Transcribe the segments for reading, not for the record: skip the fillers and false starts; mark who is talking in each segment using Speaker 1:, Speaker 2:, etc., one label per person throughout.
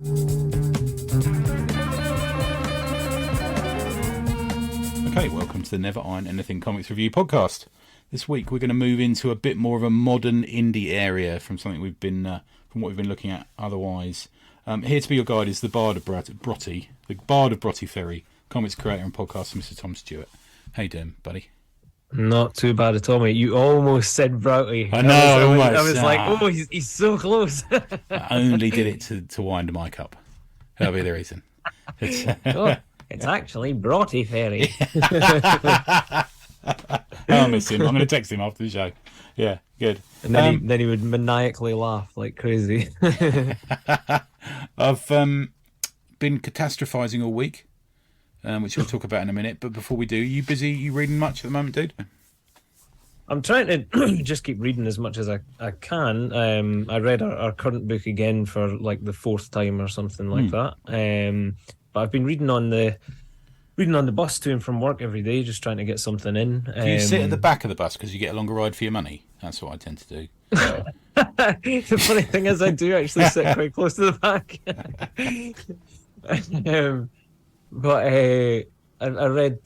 Speaker 1: Okay, welcome to the Never Iron Anything Comics Review podcast. This week we're going to move into a bit more of a modern indie area from something we've been, from what we've been looking at otherwise. Here to be your guide is the Bard of Broughty Ferry, comics creator and podcaster, Mr. Tom Stewart. How you doing, buddy?
Speaker 2: Not too bad at all, mate. You almost said Broughty.
Speaker 1: I know,
Speaker 2: I was like, oh, he's so close.
Speaker 1: I only did it to wind the mic up. That'll be the reason.
Speaker 2: It's actually Broughty Ferry.
Speaker 1: I'll miss him. I'm going to text him after the show. Yeah, good.
Speaker 2: And then he would maniacally laugh like crazy.
Speaker 1: I've been catastrophizing all week, which we'll talk about in a minute. But before we do, you busy? You reading much at the moment, dude?
Speaker 2: I'm trying to just keep reading as much as I can. I read our current book again for like the fourth time or something like that. But I've been reading on the bus to and from work every day, just trying to get something in.
Speaker 1: Do you sit at the back of the bus because you get a longer ride for your money? That's what I tend to do.
Speaker 2: The funny thing is, I do actually sit quite close to the back. But I read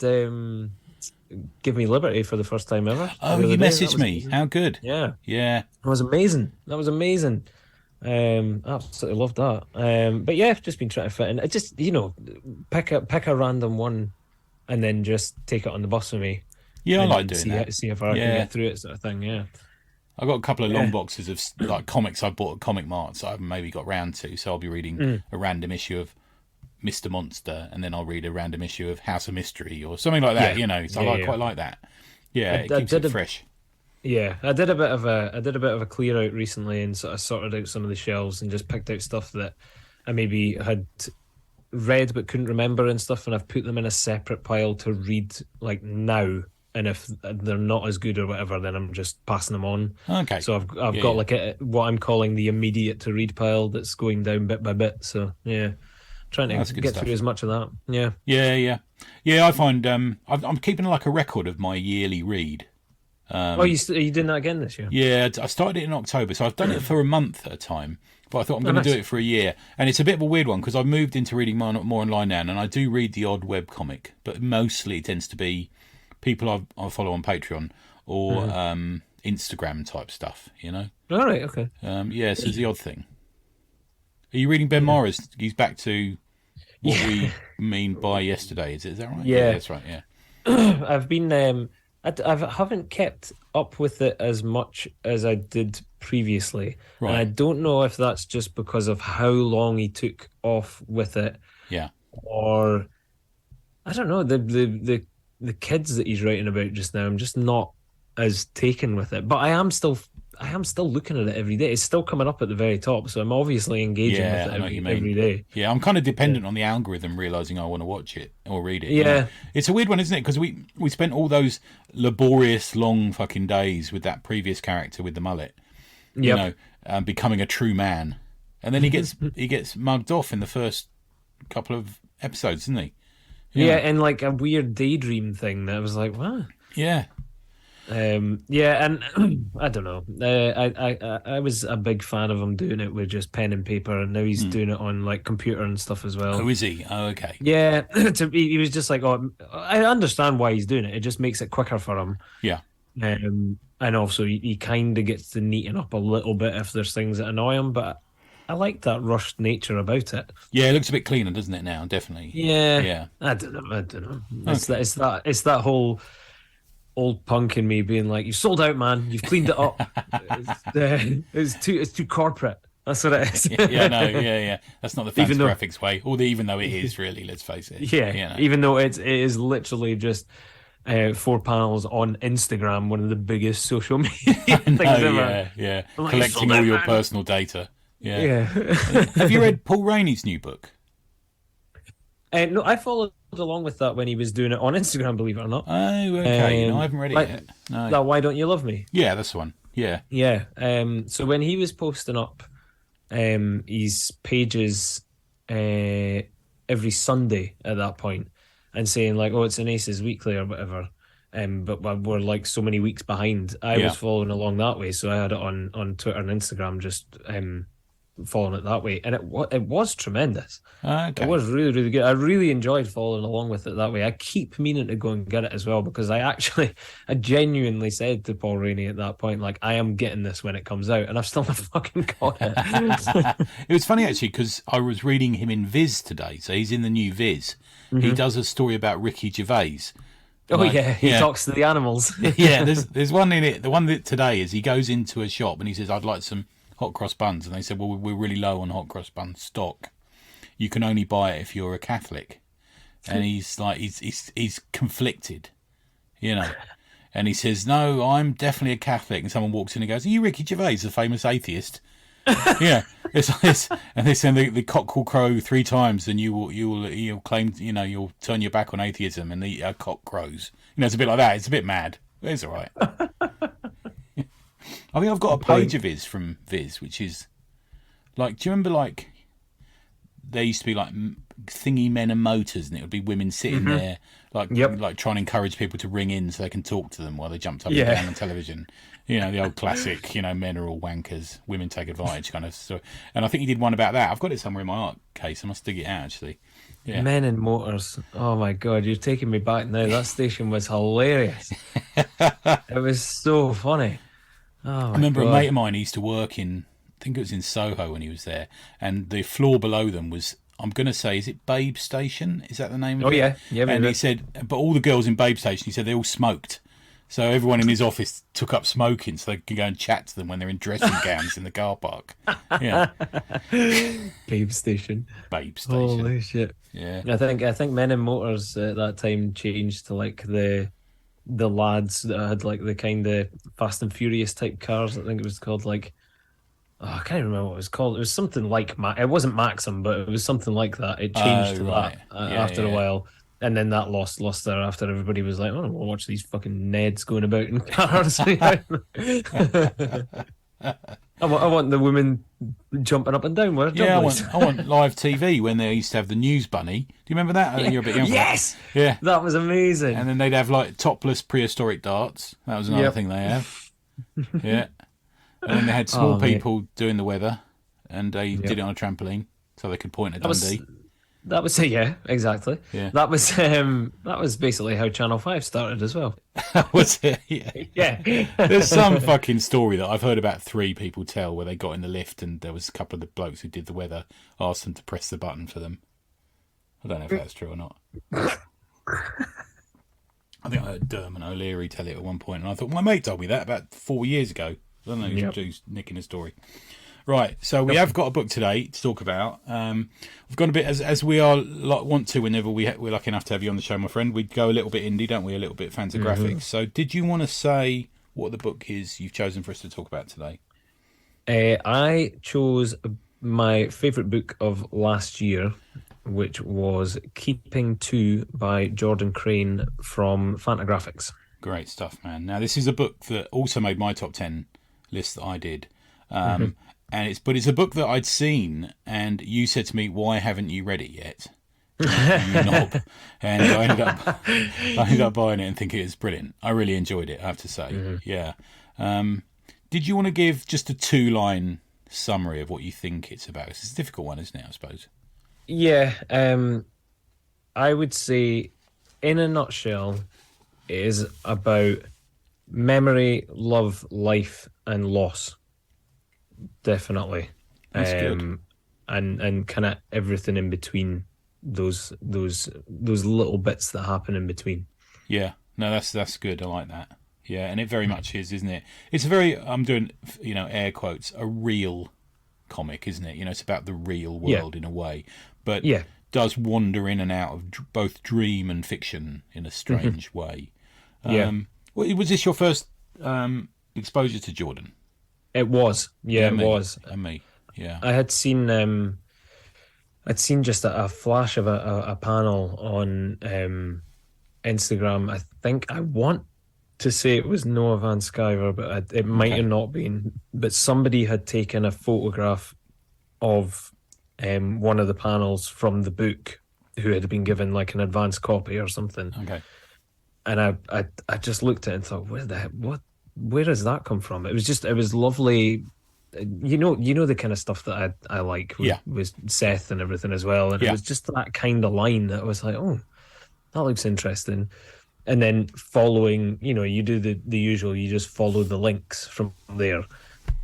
Speaker 2: Give Me Liberty for the first time ever.
Speaker 1: Oh, you messaged me.
Speaker 2: Amazing.
Speaker 1: How good.
Speaker 2: Yeah.
Speaker 1: That
Speaker 2: was amazing. Absolutely loved that. But yeah, I've just been trying to fit in. I just, pick a random one and then just take it on the bus with me.
Speaker 1: Yeah, I like doing that.
Speaker 2: See if I can get through it, sort of thing. Yeah.
Speaker 1: I've got a couple of long boxes of like comics I bought at Comic Marts that I haven't maybe got round to. So I'll be reading a random issue of Mr. Monster, and then I'll read a random issue of House of Mystery or something like that. So I quite like that. Yeah, it keeps it fresh.
Speaker 2: Yeah, I did a bit of a clear out recently and sort of sorted out some of the shelves and just picked out stuff that I maybe had read but couldn't remember and stuff, and I've put them in a separate pile to read like now. And if they're not as good or whatever, then I'm just passing them on.
Speaker 1: Okay.
Speaker 2: So I've got like what I'm calling the immediate to read pile that's going down bit by bit. So yeah, trying to get through as much of that. Yeah.
Speaker 1: I find I'm keeping like a record of my yearly read.
Speaker 2: Are you doing that again this year?
Speaker 1: Yeah, I started it in October, so I've done it for a month at a time. But I thought I'm going to do it for a year, and it's a bit of a weird one because I've moved into reading more online now, and I do read the odd web comic, but mostly it tends to be people I follow on Patreon or Instagram type stuff.
Speaker 2: All right, okay.
Speaker 1: So it's the odd thing. Are you reading Ben Morris? He's back to what we mean by yesterday. Is that right?
Speaker 2: Yeah,
Speaker 1: that's right. Yeah.
Speaker 2: I've been. I haven't kept up with it as much as I did previously,
Speaker 1: right.
Speaker 2: And I don't know if that's just because of how long he took off with it.
Speaker 1: Yeah.
Speaker 2: Or I don't know, the kids that he's writing about just now. I'm just not as taken with it, but I am still looking at it every day. It's still coming up at the very top, so I'm obviously engaging with it every day.
Speaker 1: Yeah, I'm kind of dependent on the algorithm realizing I want to watch it or read it.
Speaker 2: Yeah.
Speaker 1: It's a weird one, isn't it? Because we spent all those laborious, long fucking days with that previous character with the mullet, becoming a true man, and then he gets mugged off in the first couple of episodes, doesn't he?
Speaker 2: Yeah, and like a weird daydream thing that I was like, what?
Speaker 1: Yeah.
Speaker 2: And I don't know. I was a big fan of him doing it with just pen and paper, and now he's doing it on like computer and stuff as well.
Speaker 1: Oh, is he? Oh, okay.
Speaker 2: Yeah, he was just like, oh, I understand why he's doing it. It just makes it quicker for him.
Speaker 1: Yeah.
Speaker 2: And also he kind of gets to neaten up a little bit if there's things that annoy him, but I like that rushed nature about it.
Speaker 1: Yeah, it looks a bit cleaner, doesn't it now? Definitely.
Speaker 2: Yeah. I don't know. Okay. It's that whole old punk in me being like, "You sold out, man. You've cleaned it up. It's too corporate." That's what it is.
Speaker 1: Yeah. That's not the Fantagraphics way. Even though it is really, let's face it.
Speaker 2: Yeah. Even though it is literally just 4 panels on Instagram, one of the biggest social media things ever.
Speaker 1: Yeah. Like, collecting all your personal data. Yeah. Have you read Paul Rainey's new book?
Speaker 2: No, I followed along with that when he was doing it on Instagram, believe it or not.
Speaker 1: Oh, okay. I haven't read it yet. No.
Speaker 2: That Why Don't You Love Me?
Speaker 1: Yeah, that's the one. Yeah.
Speaker 2: Yeah. So when he was posting up his pages every Sunday at that point and saying like, oh, it's an Aces Weekly or whatever, but we're like so many weeks behind. I was following along that way, so I had it on Twitter and Instagram just following it that way, and it was tremendous.
Speaker 1: Okay.
Speaker 2: It was really, really good. I really enjoyed following along with it that way. I keep meaning to go and get it as well, because I genuinely said to Paul Rainey at that point, like, I am getting this when it comes out, and I've still not fucking got it.
Speaker 1: It was funny actually, because I was reading him in Viz today, so he's in the new Viz. He does a story about Ricky Gervais.
Speaker 2: Oh, like, yeah, he talks to the animals.
Speaker 1: Yeah, there's one in it. The one that today is he goes into a shop and he says, I'd like some hot cross buns. And they said, well, we're really low on hot cross bun stock. You can only buy it if you're a Catholic. And he's like, he's conflicted, you know. And he says, no, I'm definitely a Catholic. And someone walks in and goes, are you Ricky Gervais, the famous atheist? Yeah, and they say the cock will crow 3 times, and you'll claim, you know, you'll turn your back on atheism, and the cock crows. You know, it's a bit like that. It's a bit mad. But it's all right. I think I've got a page of his from Viz, which is like, do you remember like there used to be like thingy men and motors, and it would be women sitting there like trying to encourage people to ring in so they can talk to them while they jumped up and down on television. You know, the old classic, you know, men are all wankers, women take advantage kind of story. And I think he did one about that. I've got it somewhere in my art case. I must dig it out, actually. Yeah.
Speaker 2: Men and Motors. Oh, my God. You're taking me back now. That station was hilarious. It was so funny. Oh,
Speaker 1: I remember a mate of mine, he used to work in, I think it was in Soho when he was there. And the floor below them was, I'm going to say, is it Babe Station? Is that the name of it?
Speaker 2: Yeah.
Speaker 1: And he said, but all the girls in Babe Station, he said, they all smoked. So everyone in his office took up smoking so they could go and chat to them when they're in dressing gowns in the car park. Yeah.
Speaker 2: Babe Station.
Speaker 1: Babe Station.
Speaker 2: Holy shit.
Speaker 1: Yeah.
Speaker 2: I think Men and Motors at that time changed to like the lads that had like the kind of Fast and Furious type cars. I think it was called like, I can't even remember what it was called. It was something like, it wasn't Maxim, but it was something like that. It changed to that after a while. And then that lost luster after everybody was like, oh, we'll watch these fucking Neds going about in cars. I want the women jumping up and down.
Speaker 1: I want live TV when they used to have the News Bunny. Do you remember that? You're a bit young.
Speaker 2: Yes!
Speaker 1: Yeah.
Speaker 2: That was amazing.
Speaker 1: And then they'd have like topless prehistoric darts. That was another thing they have. Yeah. And then they had small people doing the weather, and they did it on a trampoline so they could point at Dundee.
Speaker 2: That was exactly.
Speaker 1: Yeah.
Speaker 2: That was basically how Channel 5 started as well.
Speaker 1: Was it? Yeah.
Speaker 2: Yeah.
Speaker 1: There's some fucking story that I've heard about 3 people tell where they got in the lift and there was a couple of the blokes who did the weather asked them to press the button for them. I don't know if that's true or not. I think I heard Dermot O'Leary tell it at one point, and I thought my mate told me that about 4 years ago. I don't know who's nicking a story. Right, so we have got a book today to talk about. We've gone a bit, as we are want to whenever we're lucky enough to have you on the show, my friend. We go a little bit indie, don't we? A little bit Fantagraphics. So did you want to say what the book is you've chosen for us to talk about today?
Speaker 2: I chose my favourite book of last year, which was Keeping Two by Jordan Crane from Fantagraphics.
Speaker 1: Great stuff, man. Now, this is a book that also made my top 10 list that I did. And it's a book that I'd seen, and you said to me, "Why haven't you read it yet?" You knob. And I ended up buying it and thinking it was brilliant. I really enjoyed it, I have to say. Yeah. Did you want to give just a 2-line summary of what you think it's about? It's a difficult one, isn't it? I suppose.
Speaker 2: Yeah. I would say, in a nutshell, it is about memory, love, life, and loss. Definitely.
Speaker 1: That's good.
Speaker 2: And kind of everything in between those little bits that happen in between.
Speaker 1: Yeah. No, that's good. I like that. Yeah, and it very much is, isn't it? It's a very, I'm doing, air quotes, a real comic, isn't it? It's about the real world in a way, but does wander in and out of both dream and fiction in a strange way. Was this your first exposure to Jordan?
Speaker 2: It was, it was.
Speaker 1: And me, yeah.
Speaker 2: I had seen, I'd seen just a flash of a panel on Instagram. I think I want to say it was Noah Van Sciver, but it might have not been. But somebody had taken a photograph of one of the panels from the book, who had been given like an advance copy or something.
Speaker 1: Okay.
Speaker 2: And I just looked at it and thought, where has that come from? It was lovely you know the kind of stuff that I like with Seth and everything as well, and it was just that kind of line that I was like, oh, that looks interesting. And then following, you do the usual, you just follow the links from there,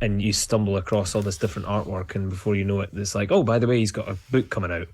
Speaker 2: and you stumble across all this different artwork, and before you know it, it's like, oh, by the way, he's got a book coming out.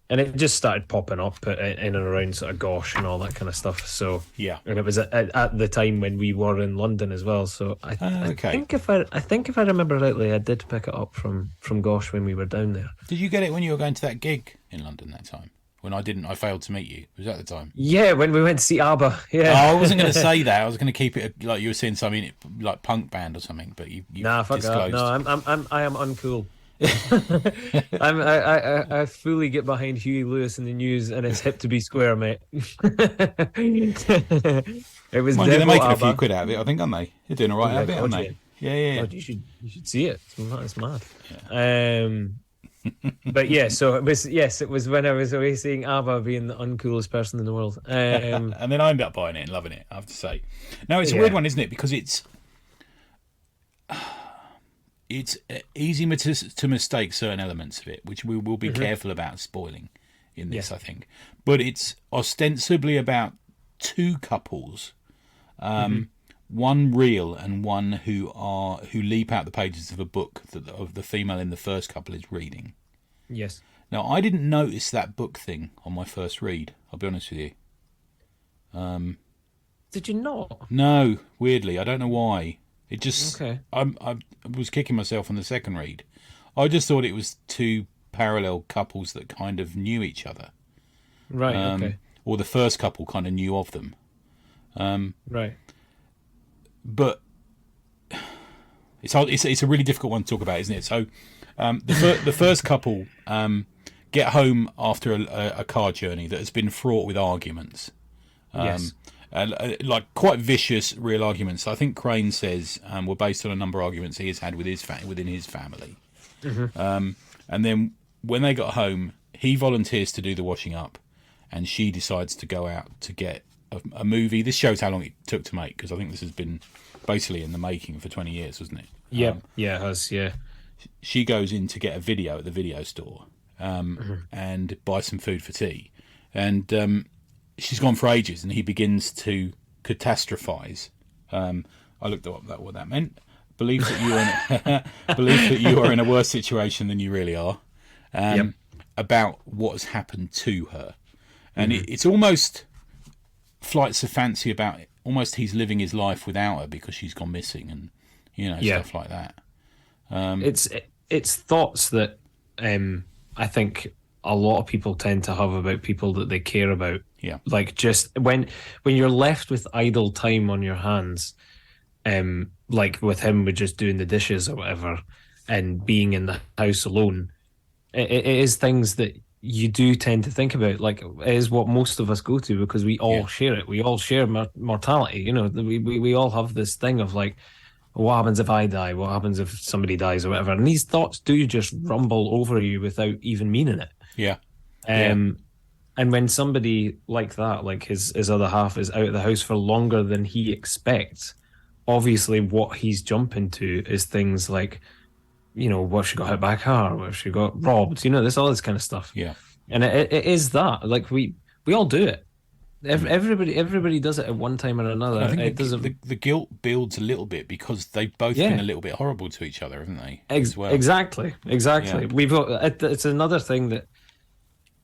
Speaker 2: And it just started popping up in and around sort of Gosh and all that kind of stuff. So and it was at the time when we were in London as well. So I think if I remember rightly, I did pick it up from Gosh when we were down there.
Speaker 1: Did you get it when you were going to that gig in London that time? When I didn't, I failed to meet you. Was that the time?
Speaker 2: Yeah, when we went to see ABBA. Yeah.
Speaker 1: Oh, I wasn't going to say that. I was going to keep it like you were saying something like punk band or something. But you
Speaker 2: fuck
Speaker 1: disclosed.
Speaker 2: That. No, I am uncool. I fully get behind Huey Lewis in the News, and it's hip to be square, mate. It was.
Speaker 1: Mind you, they're making a few quid out of it, I think, aren't they? You're doing all right out of it, aren't they? Yeah.
Speaker 2: God, you should see it. It's mad. Yeah. But yeah, so it was when I was away seeing ABBA being the uncoolest person in the world.
Speaker 1: And then I ended up buying it and loving it, I have to say. Now, it's a weird one, isn't it? Because it's easy to mistake certain elements of it, which we will be careful about spoiling in this, I think. But it's ostensibly about two couples, one real and one who leap out the pages of a book that of the female in the first couple is reading.
Speaker 2: Yes.
Speaker 1: Now, I didn't notice that book thing on my first read, I'll be honest with you.
Speaker 2: Did you not?
Speaker 1: No, weirdly. I don't know why. It just... Okay. I was kicking myself on the second read. I just thought it was two parallel couples that kind of knew each other.
Speaker 2: Right, okay.
Speaker 1: Or the first couple kind of knew of them.
Speaker 2: Right.
Speaker 1: But it's a really difficult one to talk about, isn't it? So the first couple get home after a car journey that has been fraught with arguments.
Speaker 2: Yes.
Speaker 1: Like quite vicious, real arguments. I think Crane says were based on a number of arguments he has had with within his family. And then when they got home, he volunteers to do the washing up, and she decides to go out to get a movie. This shows how long it took to make, because I think this has been basically in the making for 20 years, wasn't it?
Speaker 2: Yeah, it has. Yeah.
Speaker 1: She goes in to get a video at the video store and buy some food for tea, and she's gone for ages, and he begins to catastrophize. I looked up what that meant. Belief that you are in a worse situation than you really are. About what has happened to her, and it's almost flights of fancy about it. Almost he's living his life without her because she's gone missing, and stuff like that.
Speaker 2: It's thoughts that I think a lot of people tend to have about people that they care about.
Speaker 1: Yeah,
Speaker 2: like just when you're left with idle time on your hands, like with him with just doing the dishes or whatever, and being in the house alone, it is things that you do tend to think about. Like, it is what most of us go to, because we all share it. We all share mortality. We all have this thing of like, what happens if I die? What happens if somebody dies or whatever? And these thoughts do just rumble over you without even meaning it.
Speaker 1: Yeah.
Speaker 2: And when somebody like that, like his other half, is out of the house for longer than he expects, obviously what he's jumping to is things like, what if she got hit by a car? What if she got robbed? There's all this kind of stuff.
Speaker 1: Yeah.
Speaker 2: And it is that. Like, we all do it. Everybody does it at one time or another.
Speaker 1: I think the guilt builds a little bit because they've both been a little bit horrible to each other, haven't they? As well. Exactly.
Speaker 2: Yeah. We've got, it's another thing that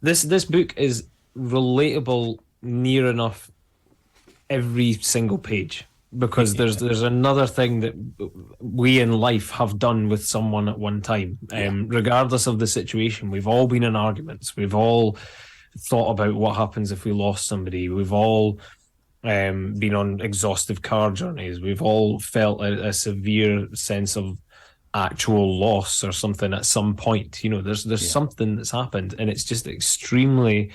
Speaker 2: this book is relatable near enough every single page, because there's another thing that we in life have done with someone at one time, regardless of the situation. We've all been in arguments. We've all thought about what happens if we lost somebody. We've all been on exhaustive car journeys. We've all felt a severe sense of actual loss or something at some point. There's something that's happened, and it's just extremely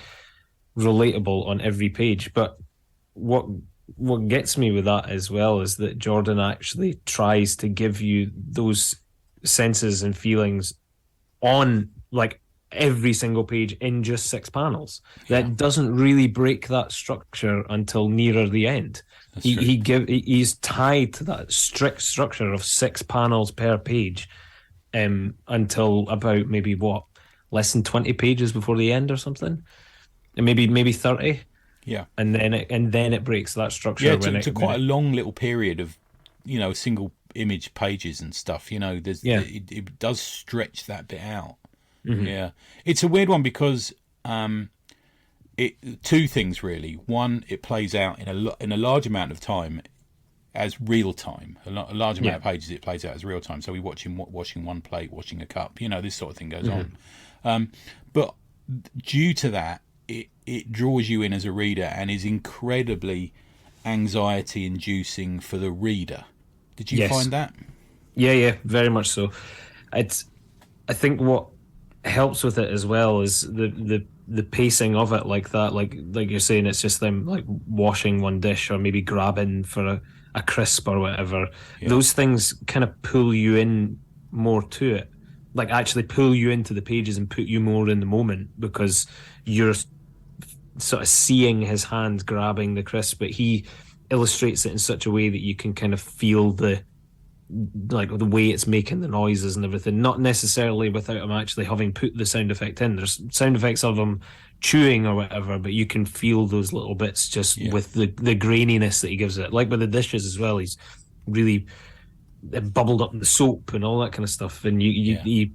Speaker 2: relatable on every page. But what gets me with that as well is that Jordan actually tries to give you those senses and feelings on, like, every single page in just 6 panels.
Speaker 1: Yeah.
Speaker 2: That doesn't really break that structure until nearer the end.
Speaker 1: That's true.
Speaker 2: He's tied to that strict structure of 6 panels per page, until about maybe less than 20 pages before the end or something, and maybe 30.
Speaker 1: Yeah.
Speaker 2: And then it breaks that structure.
Speaker 1: Yeah, to quite a long little period of, single image pages and stuff. It does stretch that bit out.
Speaker 2: Mm-hmm.
Speaker 1: Yeah, it's a weird one because two things really. One, it plays out in a large amount of time as real time. A large amount of pages it plays out as real time. So we watch him washing one plate, washing a cup. This sort of thing goes on. But due to that, it draws you in as a reader and is incredibly anxiety inducing for the reader. Did you find that?
Speaker 2: Yeah, very much so. I think what helps with it as well is the pacing of it, like that, like you're saying, it's just them like washing one dish or maybe grabbing for a crisp or whatever. Yeah. Those things kind of pull you in more to it, like actually pull you into the pages and put you more in the moment, because you're sort of seeing his hand grabbing the crisp, but he illustrates it in such a way that you can kind of feel the way it's making the noises and everything, not necessarily without him actually having put the sound effect in. There's sound effects of him chewing or whatever, but you can feel those little bits just with the graininess that he gives it. Like with the dishes as well, he's really bubbled up the soap and all that kind of stuff, and he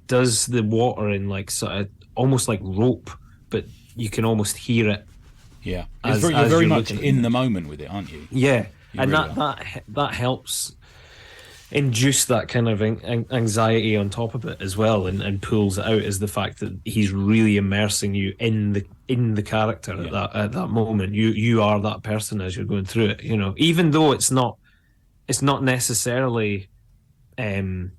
Speaker 2: does the water in like sort of almost like rope, but you can almost hear it.
Speaker 1: Yeah, you're very much in the moment with it, aren't you?
Speaker 2: Yeah, and really that helps induce that kind of anxiety on top of it as well, and pulls it out, is the fact that he's really immersing you in the character at that moment. You are that person as you're going through it. Even though it's not necessarily a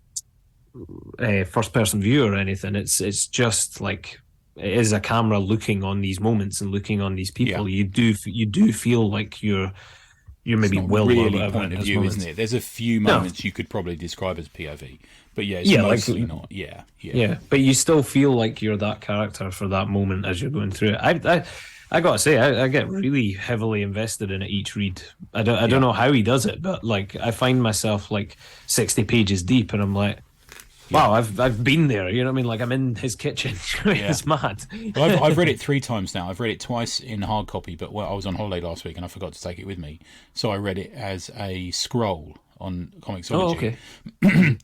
Speaker 2: first person view or anything. It's just like it is a camera looking on these moments and looking on these people. You do feel like you're maybe
Speaker 1: really point of view, isn't it? There's a few moments you could probably describe as POV, but it's mostly not. Yeah.
Speaker 2: But you still feel like you're that character for that moment as you're going through it. I gotta say, I get really heavily invested in it each read. I don't know how he does it, but like I find myself like 60 pages deep, and I'm like, wow, I've been there. You know what I mean? Like I'm in his kitchen. It's mad.
Speaker 1: Well, I've read it 3 times now. I've read it twice in hard copy, but I was on holiday last week and I forgot to take it with me, so I read it as a scroll on Comixology.
Speaker 2: Oh, okay.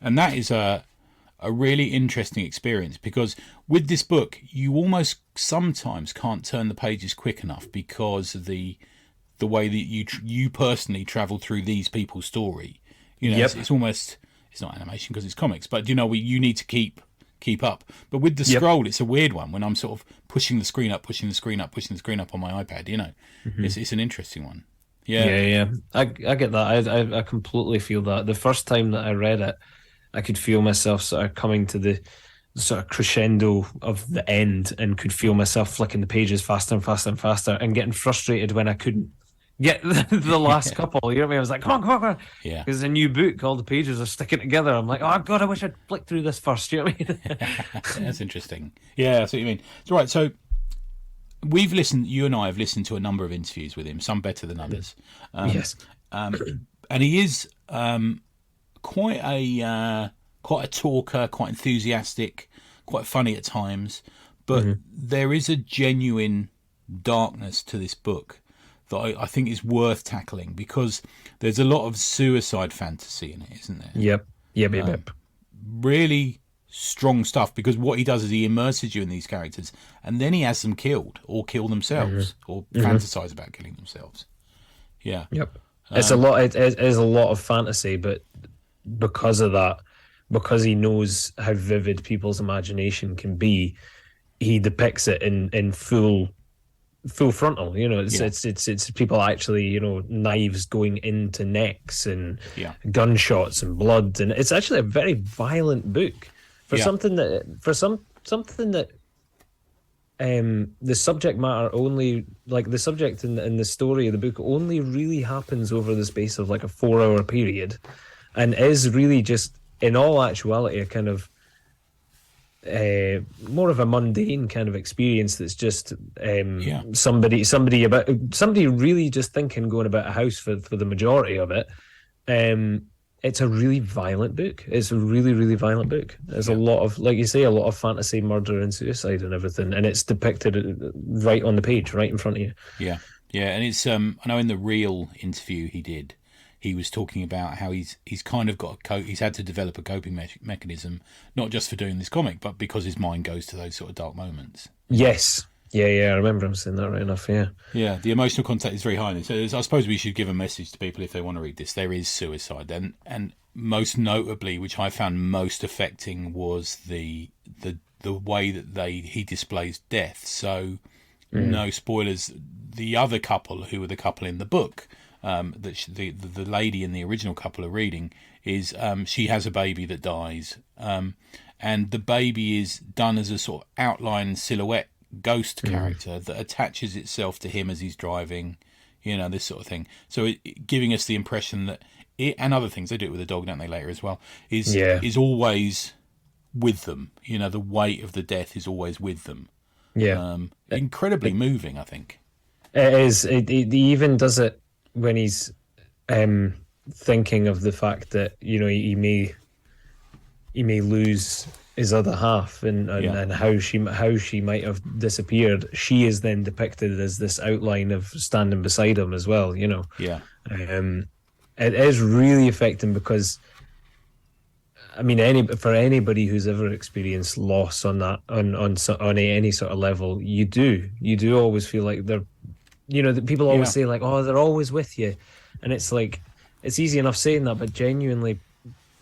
Speaker 1: And that is a really interesting experience, because with this book you almost sometimes can't turn the pages quick enough because of the way that you personally travel through these people's story. It's almost, it's not animation because it's comics, but you need to keep up. But with the scroll, it's a weird one when I'm sort of pushing the screen up on my iPad. It's an interesting one.
Speaker 2: Yeah. I get that. I completely feel that. The first time that I read it, I could feel myself sort of coming to the sort of crescendo of the end, and could feel myself flicking the pages faster and faster and faster, and getting frustrated when I couldn't get the last couple. You know what I mean? I was like, come on.
Speaker 1: Yeah.
Speaker 2: Because it's a new book, all the pages are sticking together. I'm like, oh God, I wish I'd flicked through this first. You know what I mean?
Speaker 1: That's interesting. Yeah, that's what you mean. So, right, so you and I have listened to a number of interviews with him, some better than others.
Speaker 2: Yes.
Speaker 1: And he is quite a talker, quite enthusiastic, quite funny at times, but there is a genuine darkness to this book that I think is worth tackling, because there's a lot of suicide fantasy in it, isn't there?
Speaker 2: Yep.
Speaker 1: Really strong stuff, because what he does is he immerses you in these characters, and then he has them killed or kill themselves or fantasize about killing themselves. Yeah.
Speaker 2: Yep. It's a lot. It is a lot of fantasy, but because of that, because he knows how vivid people's imagination can be, he depicts it in full frontal. It's people actually, knives going into necks and gunshots and blood, and it's actually a very violent book for something that the subject matter only, like the subject in the story of the book only really happens over the space of like a 4-hour period, and is really just in all actuality a kind of more of a mundane kind of experience that's just
Speaker 1: Yeah.
Speaker 2: somebody really just thinking going about a house for the majority of it. It's a really violent book. It's a really, really violent book. There's a
Speaker 1: Yeah.
Speaker 2: lot of, like you say, a lot of fantasy, murder, and suicide and everything, and it's depicted right on the page, right in front of you.
Speaker 1: Yeah, yeah, and it's I know in the real interview he did, he was talking about how he's kind of got he's had to develop a coping mechanism, not just for doing this comic, but because his mind goes to those sort of dark moments.
Speaker 2: Yes, yeah, I remember him saying that right enough. Yeah,
Speaker 1: Yeah, the emotional content is very high. So I suppose we should give a message to people if they want to read this. There is suicide, and most notably, which I found most affecting, was the way that he displays death. So no spoilers. The other couple, who were the couple in the book, that the lady and the original couple are reading, is she has a baby that dies, and the baby is done as a sort of outline silhouette ghost character that attaches itself to him as he's driving, this sort of thing. So giving us the impression that it, and other things, they do it with the dog, don't they, later as well, is always with them. The weight of the death is always with them.
Speaker 2: yeah.
Speaker 1: Incredibly moving, I think.
Speaker 2: It is. He even does it when he's thinking of the fact that he may lose his other half, and how she might have disappeared. She is then depicted as this outline of standing beside him as well.
Speaker 1: Yeah.
Speaker 2: It is really affecting because, I mean, for anybody who's ever experienced loss on any sort of level, you do always feel like they're, that people always say like, oh, they're always with you, and it's like, it's easy enough saying that, but genuinely,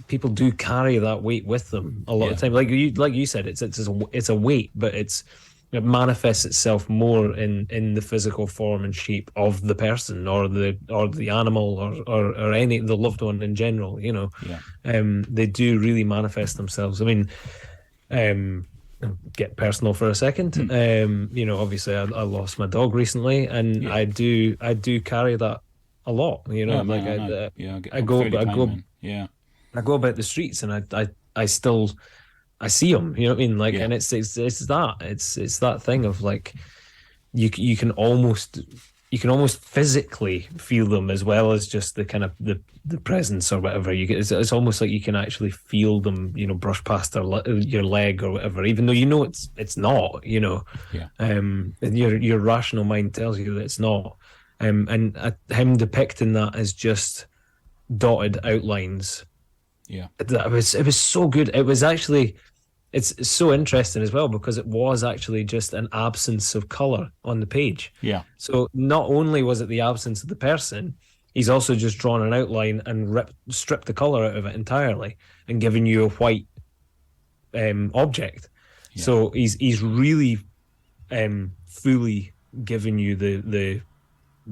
Speaker 2: people do carry that weight with them a lot of time. Like you said, it's a weight, but it manifests itself more in the physical form and shape of the person or the animal or any the loved one in general. They do really manifest themselves. I mean, get personal for a second. Obviously, I lost my dog recently, and I do carry that a lot. I go about the streets and I still see them, you know what I mean? Like, and it's that thing of like, you can almost physically feel them as well as just the kind of the presence or whatever. It's almost like you can actually feel them, brush past your leg or whatever, even though it's not, and your rational mind tells you that it's not. And him depicting that as just dotted outlines.
Speaker 1: Yeah,
Speaker 2: it was so good. It was actually, it's so interesting as well because it was actually just an absence of color on the page.
Speaker 1: Yeah.
Speaker 2: So not only was it the absence of the person, he's also just drawn an outline and stripped the color out of it entirely and given you a white object. Yeah. So he's really fully given you the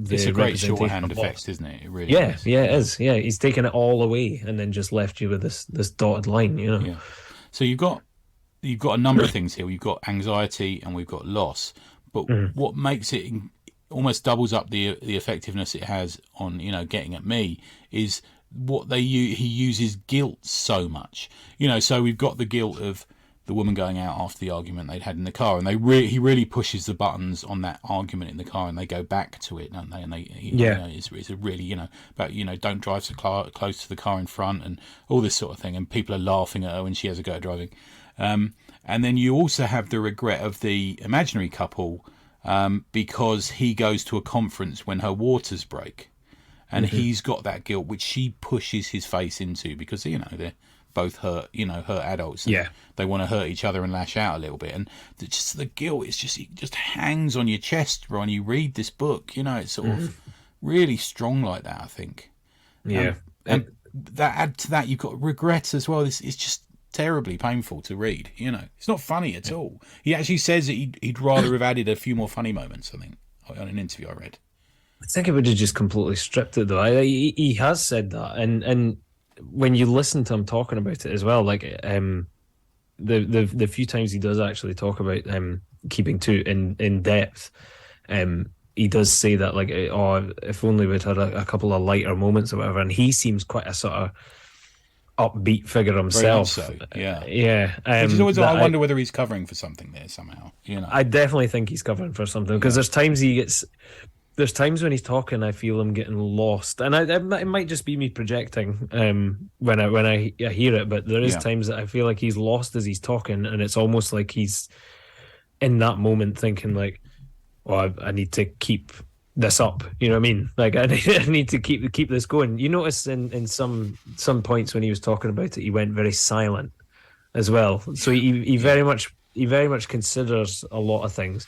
Speaker 1: it's a great shorthand effect, isn't it? It really is.
Speaker 2: Yeah, it is. Yeah, he's taken it all away and then just left you with this dotted line,
Speaker 1: Yeah. So you've got a number of things here. We've got anxiety and we've got loss. But what makes it almost doubles up the effectiveness it has on getting at me is what he uses guilt so much. So we've got the guilt of the woman going out after the argument they'd had in the car, and he really pushes the buttons on that argument in the car, and they go back to it, don't they? And it's a really about don't drive so close to the car in front and all this sort of thing, and people are laughing at her when she has a go at driving. And then you also have the regret of the imaginary couple because he goes to a conference when her waters break, and he's got that guilt which she pushes his face into because they're both hurt adults, and they want to hurt each other and lash out a little bit, and just the guilt is it just hangs on your chest when you read this book. It's sort of really strong like that, I think. And that add to that, you've got regret as well. It's just terribly painful to read. It's not funny at all. He actually says that he'd rather have added a few more funny moments, I think, on an interview I read.
Speaker 2: I think it would have just completely stripped it though. He has said that, and when you listen to him talking about it as well, like the few times he does actually talk about keeping to in depth, he does say that like, if only we'd had a couple of lighter moments or whatever. And he seems quite a sort of upbeat figure
Speaker 1: Very much
Speaker 2: himself.
Speaker 1: so. Yeah.
Speaker 2: Yeah.
Speaker 1: Which is always, I wonder whether he's covering for something there somehow. You know.
Speaker 2: I definitely think he's covering for something, because there's times when he's talking, I feel him getting lost, and it might just be me projecting when I hear it, but there is times that I feel like he's lost as he's talking, and it's almost like he's in that moment thinking like, "Well, I need to keep this up." You know what I mean? Like I need to keep this going. You notice in some points when he was talking about it, he went very silent as well. So he very much considers a lot of things,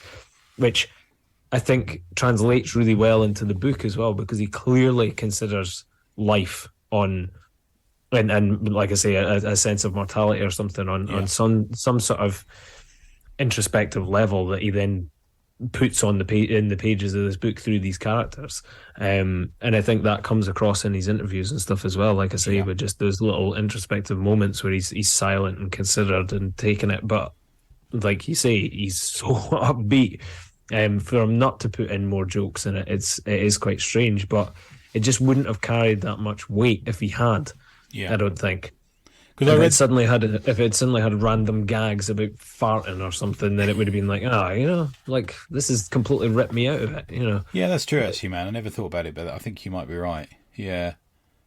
Speaker 2: which I think translates really well into the book as well, because he clearly considers life on, and like I say, a sense of mortality or something on some sort of introspective level that he then puts on in the pages of this book through these characters. And I think that comes across in his interviews and stuff as well, like I say, with just those little introspective moments where he's silent and considered and taking it. But like you say, he's so upbeat. For him not to put in more jokes in it, it is quite strange, but it just wouldn't have carried that much weight if he had. I don't think. Because if it suddenly had random gags about farting or something, then it would have been like, like this has completely ripped me out of it,
Speaker 1: Yeah, that's true actually, man. I never thought about it, but I think you might be right. Yeah.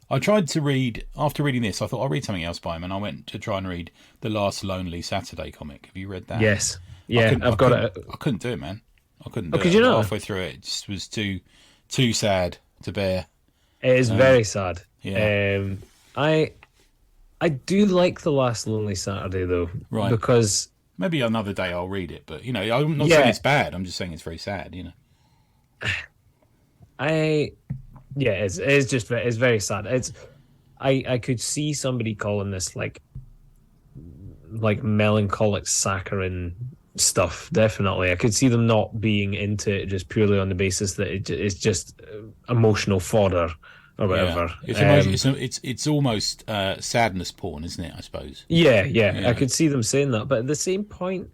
Speaker 1: I tried to read, after reading this, I thought I'll read something else by him, and I went to try and read the last Lonely Saturday comic. Have you read that?
Speaker 2: Yes. Yeah, I've got it.
Speaker 1: I couldn't do it, man. I couldn't do it.
Speaker 2: Could you not?
Speaker 1: Halfway through it just was too sad to bear.
Speaker 2: It is very sad.
Speaker 1: Yeah.
Speaker 2: I do like The Last Lonely Saturday though,
Speaker 1: right?
Speaker 2: Because
Speaker 1: maybe another day I'll read it, but I'm not saying it's bad. I'm just saying it's very sad.
Speaker 2: It's very sad. I could see somebody calling this like melancholic saccharine stuff. Definitely, I could see them not being into it just purely on the basis that it's just emotional fodder or whatever.
Speaker 1: It's almost sadness porn, isn't it? I suppose.
Speaker 2: Yeah. I could see them saying that, but at the same point,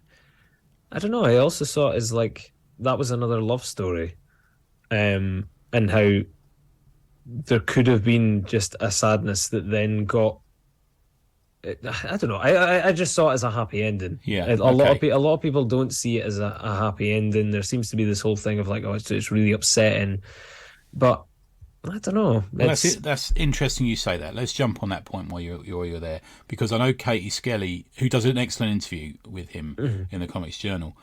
Speaker 2: I don't know. I also saw it as like that was another love story, and how there could have been just a sadness that then got. I don't know. I just saw it as a happy ending.
Speaker 1: Yeah,
Speaker 2: a lot of people don't see it as a happy ending. There seems to be this whole thing of like, oh, it's really upsetting, but I don't know.
Speaker 1: Well, that's interesting you say that. Let's jump on that point while you're there, because I know Katie Skelly, who does an excellent interview with him in the Comics Journal.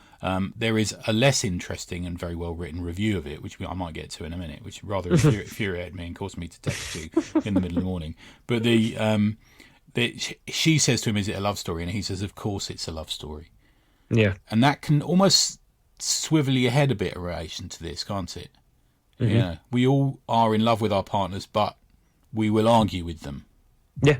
Speaker 1: There is a less interesting and very well written review of it, which I might get to in a minute, which rather infuriated me and caused me to text you in the middle of the morning. But she says to him, "Is it a love story?" And he says, "Of course, it's a love story."
Speaker 2: Yeah,
Speaker 1: and that can almost swivel your head a bit in relation to this, can't it? Mm-hmm. Yeah, we all are in love with our partners, but we will argue with them.
Speaker 2: Yeah,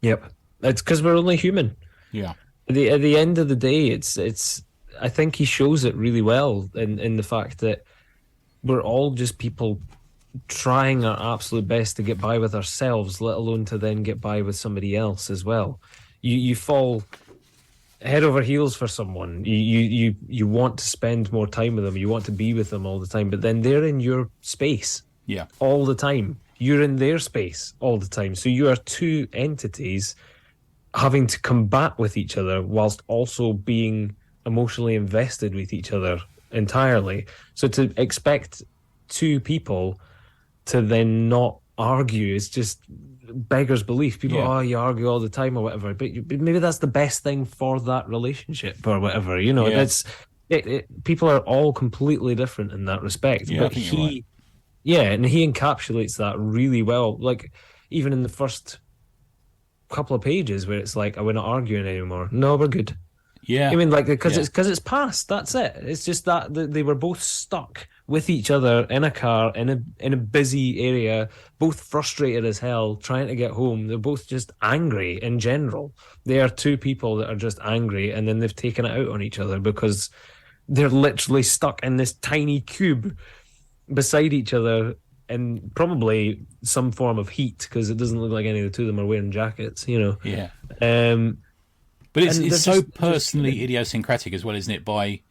Speaker 2: Yep, it's because we're only human.
Speaker 1: Yeah.
Speaker 2: At the end of the day, it's. I think he shows it really well in the fact that we're all just people trying our absolute best to get by with ourselves, let alone to then get by with somebody else as well. You fall head over heels for someone. You want to spend more time with them. You want to be with them all the time, but then they're in your space all the time. You're in their space all the time. So you are two entities having to combat with each other whilst also being emotionally invested with each other entirely. So to expect two people to then not argue is just beggars belief. People, you argue all the time or whatever, but maybe that's the best thing for that relationship or whatever. It's people are all completely different in that respect.
Speaker 1: Yeah,
Speaker 2: but and he encapsulates that really well. Like even in the first couple of pages where it's like, we're not arguing anymore. No, we're good.
Speaker 1: Yeah,
Speaker 2: I mean, like because it's past. That's it. It's just that they were both stuck with each other in a car in a busy area, both frustrated as hell, trying to get home. They're both just angry in general. They are two people that are just angry, and then they've taken it out on each other because they're literally stuck in this tiny cube beside each other in probably some form of heat, because it doesn't look like any of the two of them are wearing jackets.
Speaker 1: Yeah. But it's so personally idiosyncratic as well, isn't it? By,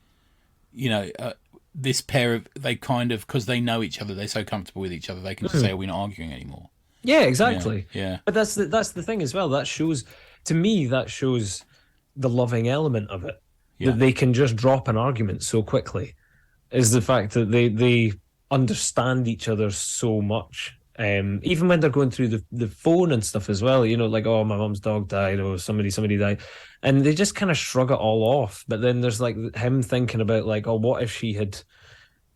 Speaker 1: this pair of, they kind of, because they know each other, they're so comfortable with each other, they can just say, we're not arguing anymore.
Speaker 2: Yeah, exactly.
Speaker 1: Yeah.
Speaker 2: But that's the thing as well. That shows, to me, that shows the loving element of it.
Speaker 1: Yeah.
Speaker 2: That they can just drop an argument so quickly. Is the fact that they understand each other so much. Even when they're going through the phone and stuff as well, like, oh, my mum's dog died, or somebody died, and they just kind of shrug it all off. But then there's like him thinking about like, oh, what if she had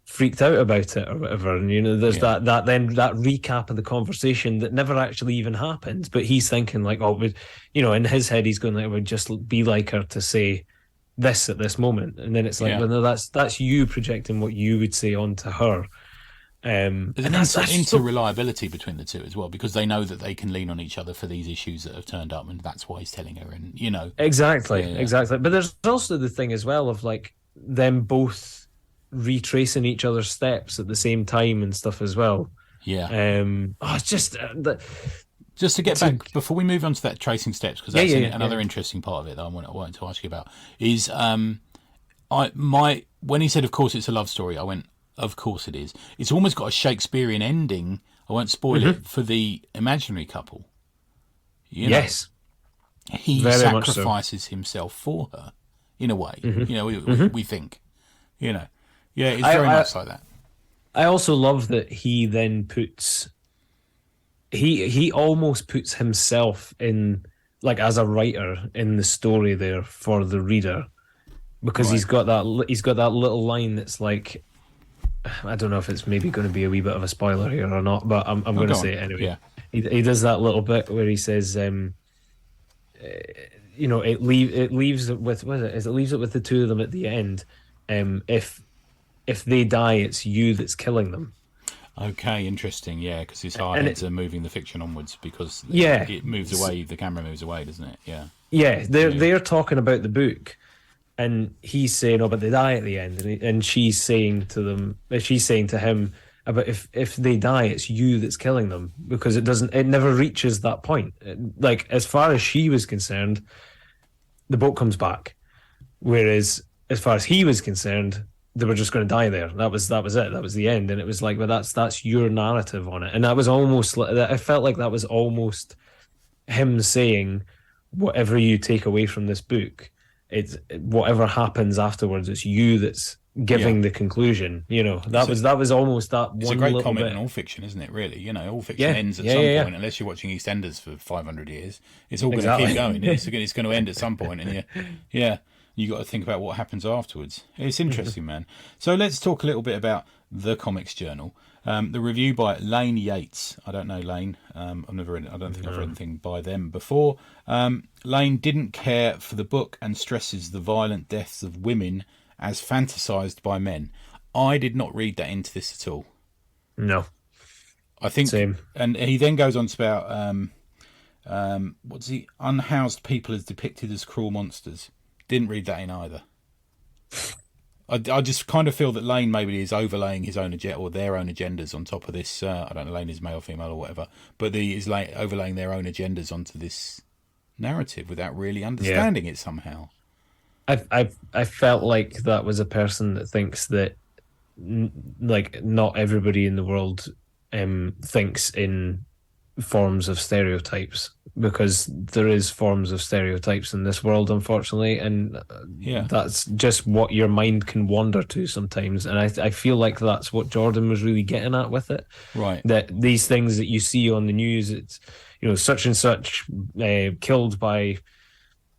Speaker 2: freaked out about it or whatever, and there's that recap of the conversation that never actually even happened. But he's thinking like, oh, in his head he's going like, it would just be like her to say this at this moment, and then it's like, well, no, that's you projecting what you would say onto her.
Speaker 1: There's an interreliability between the two as well, because they know that they can lean on each other for these issues that have turned up, and that's why he's telling her. And
Speaker 2: exactly. But there's also the thing as well of like them both retracing each other's steps at the same time and stuff as well. It's just
Speaker 1: just to get back before we move on to that tracing steps, because that's another interesting part of it that I wanted to ask you about is when he said, of course it's a love story, I went, of course it is. It's almost got a Shakespearean ending. I won't spoil it for the imaginary couple.
Speaker 2: Yes.
Speaker 1: He
Speaker 2: very
Speaker 1: sacrifices himself for her in a way. We think. Yeah, it's very much like that.
Speaker 2: I also love that he then puts he almost puts himself in, like, as a writer in the story there for the reader, because he's got that little line that's like, I don't know if it's maybe going to be a wee bit of a spoiler here or not, but I'm going to say it anyway.
Speaker 1: Yeah.
Speaker 2: He does that little bit where he says, it leaves it with, what is it? It leaves it with the two of them at the end. If they die, it's you that's killing them.
Speaker 1: Okay, interesting. Yeah, because his hard heads are moving the fiction onwards, because it moves away. The camera moves away, doesn't it? Yeah. Yeah,
Speaker 2: they're talking about the book. And he's saying, "Oh, but they die at the end," and she's saying to him about if they die, it's you that's killing them, because it never reaches that point. Like, as far as she was concerned, the boat comes back, whereas as far as he was concerned, they were just going to die there. That was it. That was the end. And it was like, well, that's your narrative on it. And that was almost like, I felt like that was almost him saying, whatever you take away from this book, it's whatever happens afterwards, it's you that's giving the conclusion. That was almost that.
Speaker 1: It's
Speaker 2: one
Speaker 1: a great
Speaker 2: little
Speaker 1: comment
Speaker 2: bit.
Speaker 1: in all fiction, isn't it? Really, all fiction ends at some point, unless you're watching EastEnders for 500 years. It's all going to keep going. It's going to end at some point, and you got to think about what happens afterwards. It's interesting, man. So let's talk a little bit about the Comics Journal. The review by Lane Yates. I don't know Lane. I don't think I've read anything by them before. Lane didn't care for the book and stresses the violent deaths of women as fantasized by men. I did not read that into this at all.
Speaker 2: No.
Speaker 1: I think
Speaker 2: same.
Speaker 1: And he then goes on to about unhoused people as depicted as cruel monsters. Didn't read that in either. I just kind of feel that Lane maybe is overlaying his own agenda, or their own agendas on top of this. I don't know, Lane is male, female, or whatever, but he's overlaying their own agendas onto this narrative without really understanding it somehow.
Speaker 2: I felt like that was a person that thinks that like not everybody in the world thinks in forms of stereotypes, because there is forms of stereotypes in this world, unfortunately, and that's just what your mind can wander to sometimes. And I feel like that's what Jordan was really getting at with it,
Speaker 1: right?
Speaker 2: That these things that you see on the news, it's such and such killed by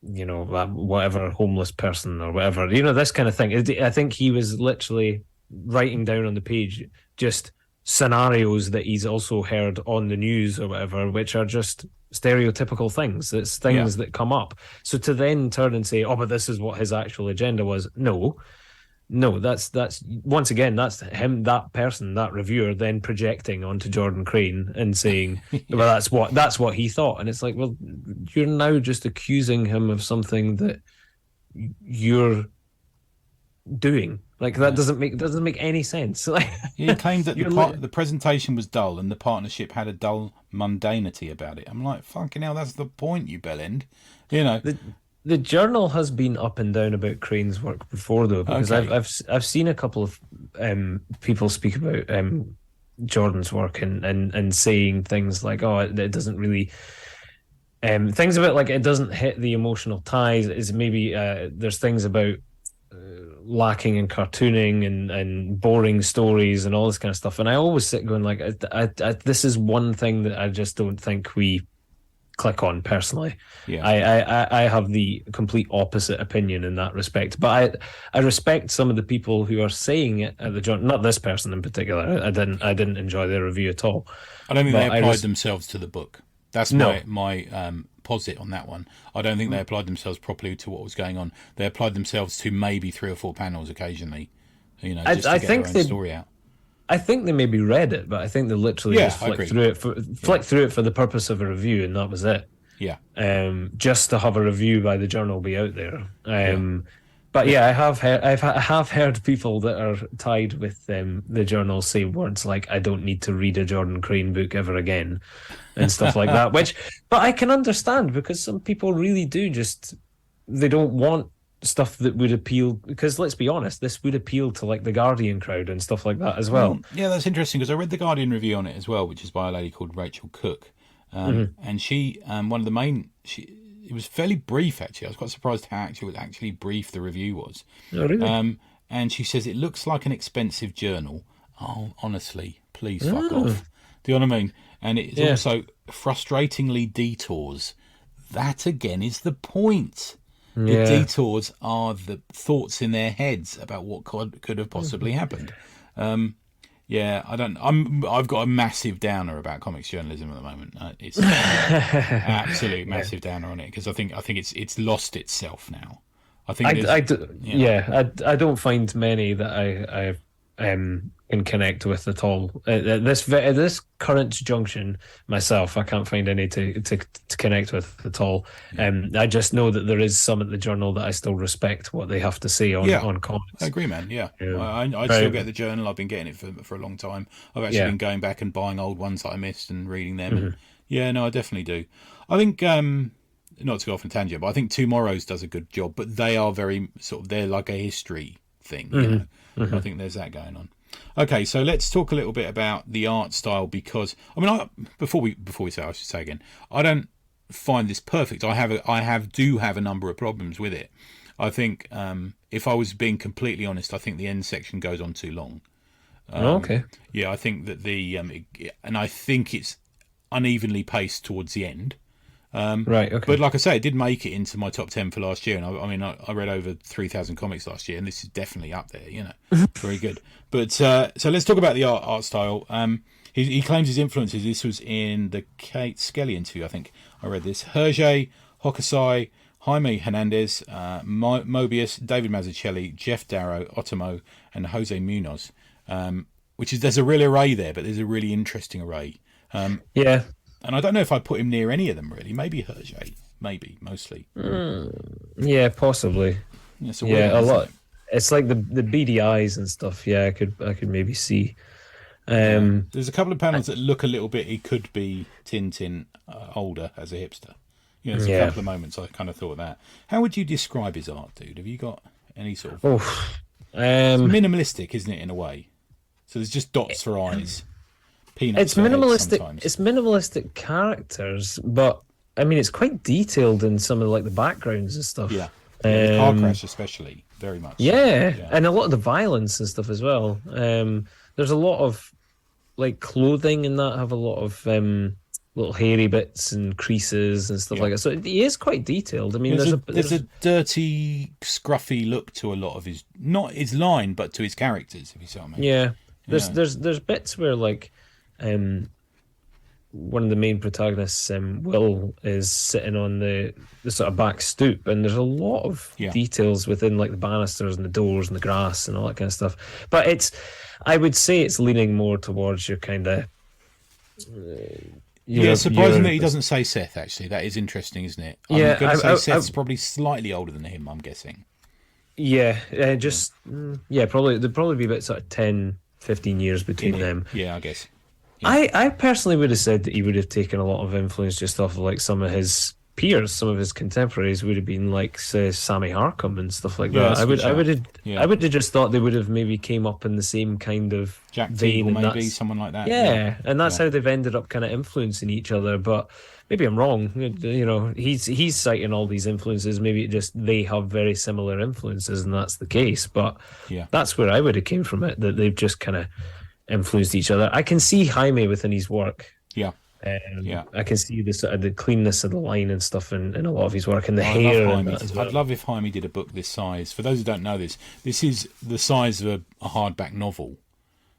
Speaker 2: whatever homeless person or whatever, this kind of thing. I think he was literally writing down on the page just scenarios that he's also heard on the news or whatever, which are just stereotypical things. It's things that come up. So to then turn and say, oh, but this is what his actual agenda was. No, that's once again, that's him, that person, that reviewer then projecting onto Jordan Crane and saying, well, that's what he thought. And it's like, well, you're now just accusing him of something that you're doing. Like, that doesn't make any sense.
Speaker 1: He claimed that the presentation was dull and the partnership had a dull mundanity about it. I'm like, fucking hell, that's the point, you bellend.
Speaker 2: The journal has been up and down about Crane's work before, though, because I've seen a couple of people speak about Jordan's work and saying things like, oh, it doesn't really. Things about like it doesn't hit the emotional ties. Is maybe there's things about lacking in cartooning and boring stories and all this kind of stuff. And I always sit going like, this is one thing that I just don't think we click on personally.
Speaker 1: Yeah.
Speaker 2: I have the complete opposite opinion in that respect. But I respect some of the people who are saying it at the joint. Not this person in particular. I didn't enjoy their review at all.
Speaker 1: I don't think they applied themselves to the book. That's my posit on that one. I don't think they applied themselves properly to what was going on. They applied themselves to maybe 3 or 4 panels occasionally, you know, just to get their own story out.
Speaker 2: I think they maybe read it, but I think they literally just flicked through it for the purpose of a review, and that was it.
Speaker 1: Yeah.
Speaker 2: Just to have a review by the journal be out there. But yeah, I have heard people that are tied with the journal say words like, "I don't need to read a Jordan Crane book ever again," and stuff like that. But I can understand, because some people really do they don't want stuff that would appeal, because let's be honest, this would appeal to like the Guardian crowd and stuff like that as well.
Speaker 1: Yeah, that's interesting, because I read the Guardian review on it as well, which is by a lady called Rachel Cook, and she one of the main it was fairly brief, actually. I was quite surprised how actually brief the review was.
Speaker 2: Oh, really?
Speaker 1: And she says it looks like an expensive journal. Oh, honestly, please fuck off. Do you know what I mean? And it's also frustratingly detours. That again is the point. The detours are the thoughts in their heads about what could have possibly happened. I've got a massive downer about comics journalism at the moment. It's absolute massive downer on it, because I think it's lost itself now. I think I don't find many that I can connect with at all. At this current junction, myself, I can't find any to connect with at all. I just know that there is some at the journal that I still respect what they have to say on comics. I agree, man. Yeah. I still get the journal. I've been getting it for a long time. I've actually been going back and buying old ones that I missed and reading them. And, I definitely do. I think, not to go off on tangent, but I think Tomorrow's does a good job, but they are very they're like a history thing. You know? I think there's that going on. Okay, so let's talk a little bit about the art style, because before we say, I should say again, I don't find this perfect. I do have a number of problems with it. I think if I was being completely honest, I think the end section goes on too long.
Speaker 2: Okay.
Speaker 1: Yeah, I think that and I think it's unevenly paced towards the end.
Speaker 2: Right. Okay.
Speaker 1: But like I say, it did make it into my top 10 for last year, and I read over 3,000 comics last year, and this is definitely up there. You know, very good. But so let's talk about the art style. He claims his influences. This was in the Kate Skelly interview, I think. I read this. Hergé, Hokusai, Jaime Hernandez, Mobius, David Mazzucchelli, Jeff Darrow, Otomo, and Jose Munoz. There's a real array there, but there's a really interesting array. And I don't know if I put him near any of them, really. Maybe Hergé. Maybe, mostly.
Speaker 2: Yeah, possibly. A lot. It's like the beady eyes and stuff. Yeah, I could maybe see.
Speaker 1: There's a couple of panels that look a little bit. He could be Tintin older as a hipster. There's a couple of moments I kind of thought that. How would you describe his art, dude? Have you got any sort of... it's minimalistic, isn't it, in a way? So there's just dots for eyes. Peanuts. It's minimalistic.
Speaker 2: It's minimalistic characters, but I mean, it's quite detailed in some of the backgrounds and stuff.
Speaker 1: Yeah, the car crash especially, very much.
Speaker 2: Yeah, and a lot of the violence and stuff as well. There's a lot of clothing in that have a lot of little hairy bits and creases and stuff like that. So he is quite detailed. I mean,
Speaker 1: there's a dirty, scruffy look to a lot of his, not his line, but to his characters. If you see what I mean.
Speaker 2: Yeah, there's bits where one of the main protagonists, Will, is sitting on the sort of back stoop, and there's a lot of details within the banisters and the doors and the grass and all that kind of stuff. But I would say it's leaning more towards your kind of
Speaker 1: surprising that he doesn't say Seth. Actually, that is interesting, isn't it? I'm going to say Seth's probably slightly older than him, I'm guessing.
Speaker 2: Yeah, probably there'd probably be about sort of 10, 15 years between them.
Speaker 1: Yeah, I guess.
Speaker 2: I personally would have said that he would have taken a lot of influence just off of some of his peers, some of his contemporaries, would have been like, say, Sammy Harcum and stuff like that.
Speaker 1: that's a good shout.
Speaker 2: I would have just thought they would have maybe came up in the same kind of
Speaker 1: Jack
Speaker 2: vein,
Speaker 1: Teagle,
Speaker 2: and
Speaker 1: maybe
Speaker 2: that's
Speaker 1: someone like that.
Speaker 2: yeah, and that's
Speaker 1: Yeah.
Speaker 2: how they've ended up kind of influencing each other. But maybe I'm wrong. You know, he's citing all these influences. Maybe it just they have very similar influences, and that's the case. But
Speaker 1: Yeah.
Speaker 2: that's where I would have came from it. That they've just kind of influenced each other. I can see Jaime within his work.
Speaker 1: Yeah.
Speaker 2: I can see the sort of the cleanness of the line and stuff in a lot of his work, and the
Speaker 1: I
Speaker 2: hair.
Speaker 1: love
Speaker 2: And
Speaker 1: Jaime.
Speaker 2: that as well.
Speaker 1: I'd love if Jaime did a book this size. For those who don't know this is the size of a hardback novel.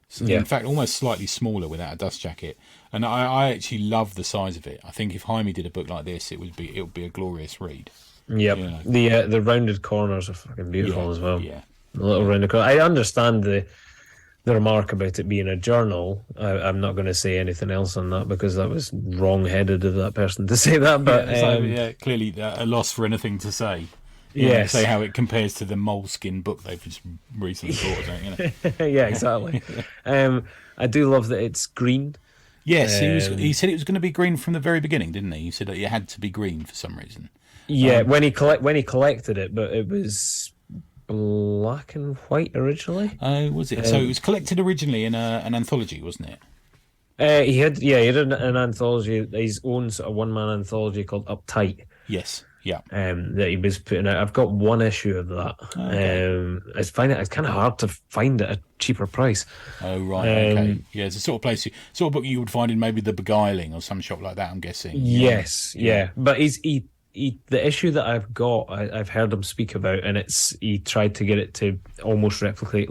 Speaker 1: So
Speaker 2: Yeah.
Speaker 1: in fact, almost slightly smaller without a dust jacket. And I actually love the size of it. I think if Jaime did a book like this, it would be a glorious read.
Speaker 2: Yep.
Speaker 1: Yeah.
Speaker 2: The rounded corners are fucking beautiful as well.
Speaker 1: Yeah.
Speaker 2: The little rounded corner. I understand the remark about it being a journal. I'm not going to say anything else on that because that was wrong-headed of that person to say that. But
Speaker 1: clearly a loss for anything to say.
Speaker 2: Yes.
Speaker 1: Say how it compares to the moleskin book they've just recently bought.
Speaker 2: Yeah, exactly. I do love that it's green.
Speaker 1: Yes, he said it was going to be green from the very beginning, didn't he? He said that it had to be green for some reason.
Speaker 2: Yeah, when he collected it, but it was black and white originally.
Speaker 1: Oh, was it? So it was collected originally in an anthology, wasn't it?
Speaker 2: He had an anthology, his own sort of one-man anthology called Uptight.
Speaker 1: Yes. Yeah.
Speaker 2: That he was putting out. I've got one issue of that.
Speaker 1: Okay.
Speaker 2: It's kind of hard to find at a cheaper price.
Speaker 1: Oh right. Okay. Yeah, it's a sort of book you would find in maybe the Beguiling or some shop like that. I'm guessing.
Speaker 2: Yes. Yeah. But the issue that I've got, I've heard him speak about, and he tried to get it to almost replicate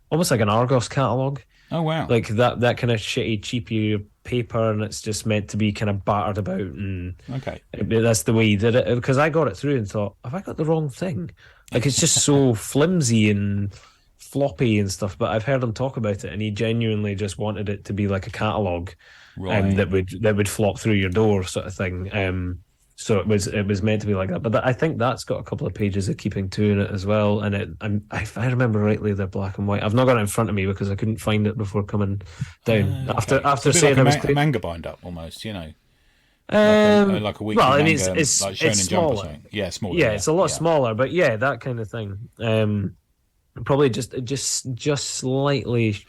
Speaker 2: almost like an Argos catalogue.
Speaker 1: Oh wow!
Speaker 2: Like that kind of shitty, cheapy paper, and it's just meant to be kind of battered about. And
Speaker 1: okay,
Speaker 2: that's the way he did it. Because I got it through and thought, have I got the wrong thing? Like it's just so flimsy and floppy and stuff. But I've heard him talk about it, and he genuinely just wanted it to be like a catalogue,
Speaker 1: right?
Speaker 2: That would flop through your door, sort of thing. So it was meant to be like that, but I think that's got a couple of pages of keeping two in it as well. And if I remember rightly, they're black and white. I've not got it in front of me because I couldn't find it before coming down.
Speaker 1: Okay.
Speaker 2: After
Speaker 1: it's
Speaker 2: saying
Speaker 1: like
Speaker 2: I was
Speaker 1: a manga bind up almost,
Speaker 2: like
Speaker 1: a weekly
Speaker 2: well, I mean,
Speaker 1: manga,
Speaker 2: it's
Speaker 1: like Shonen Jump or something. Yeah, smaller.
Speaker 2: Yeah, it's a lot smaller, but yeah, that kind of thing. Probably just slightly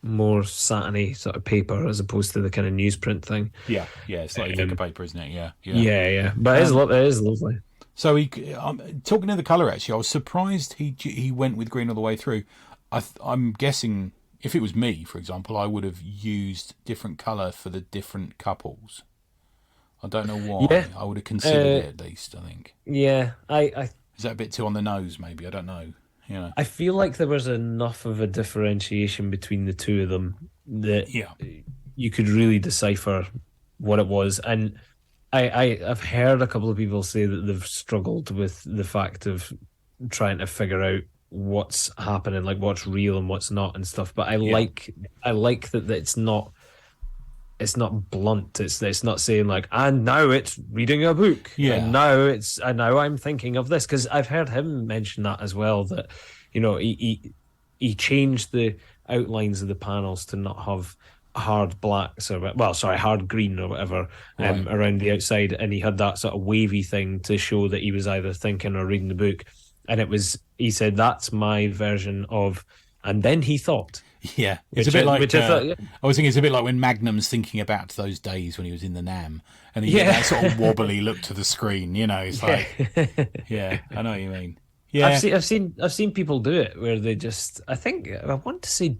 Speaker 2: more satiny sort of paper as opposed to the kind of newsprint thing.
Speaker 1: Yeah, it's like thicker paper, isn't it?
Speaker 2: Yeah. But it is lovely.
Speaker 1: So talking to the colour, actually, I was surprised he went with green all the way through. I'm guessing if it was me, for example, I would have used different colour for the different couples. I don't know why.
Speaker 2: Yeah.
Speaker 1: I would have considered it at least. I think.
Speaker 2: Yeah,
Speaker 1: is that a bit too on the nose? Maybe I don't know.
Speaker 2: I feel like there was enough of a differentiation between the two of them that you could really decipher what it was. And I've heard a couple of people say that they've struggled with the fact of trying to figure out what's happening, like what's real and what's not and stuff. But I like that it's not blunt. It's not saying like, and now it's reading a book.
Speaker 1: Yeah.
Speaker 2: And now I'm thinking of this, because I've heard him mention that as well, that he changed the outlines of the panels to not have hard blacks hard green or whatever around the outside, and he had that sort of wavy thing to show that he was either thinking or reading the book. And he said that's my version of, and then he thought.
Speaker 1: Yeah, it's a bit like. I was thinking it's a bit like when Magnum's thinking about those days when he was in the NAM, and he get that sort of wobbly look to the screen. It's like, yeah, I know what you mean. Yeah,
Speaker 2: I've seen people do it where they just. I want to say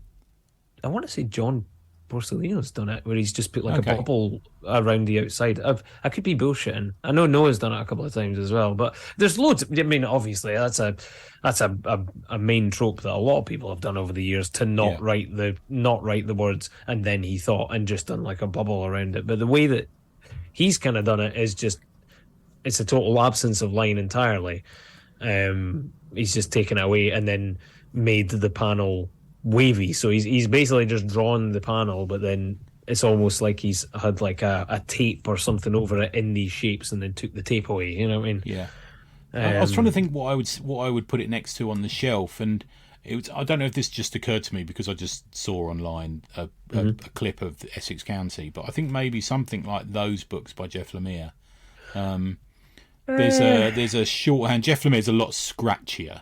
Speaker 2: John Borsellino's done it, where he's just put like a bubble around the outside. I could be bullshitting. I know Noah's done it a couple of times as well, but there's loads. I mean, obviously that's a main trope that a lot of people have done over the years, to not write the words and then he thought, and just done like a bubble around it. But the way that he's kind of done it is just, it's a total absence of line entirely. He's just taken it away and then made the panel wavy. So he's basically just drawn the panel, but then it's almost like he's had like a tape or something over it in these shapes and then took the tape away. You know what I mean?
Speaker 1: Yeah. I was trying to think what I would put it next to on the shelf, and I don't know if this just occurred to me because I just saw online a clip of Essex County, but I think maybe something like those books by Jeff Lemire. There's a shorthand. Jeff Lemire's a lot scratchier,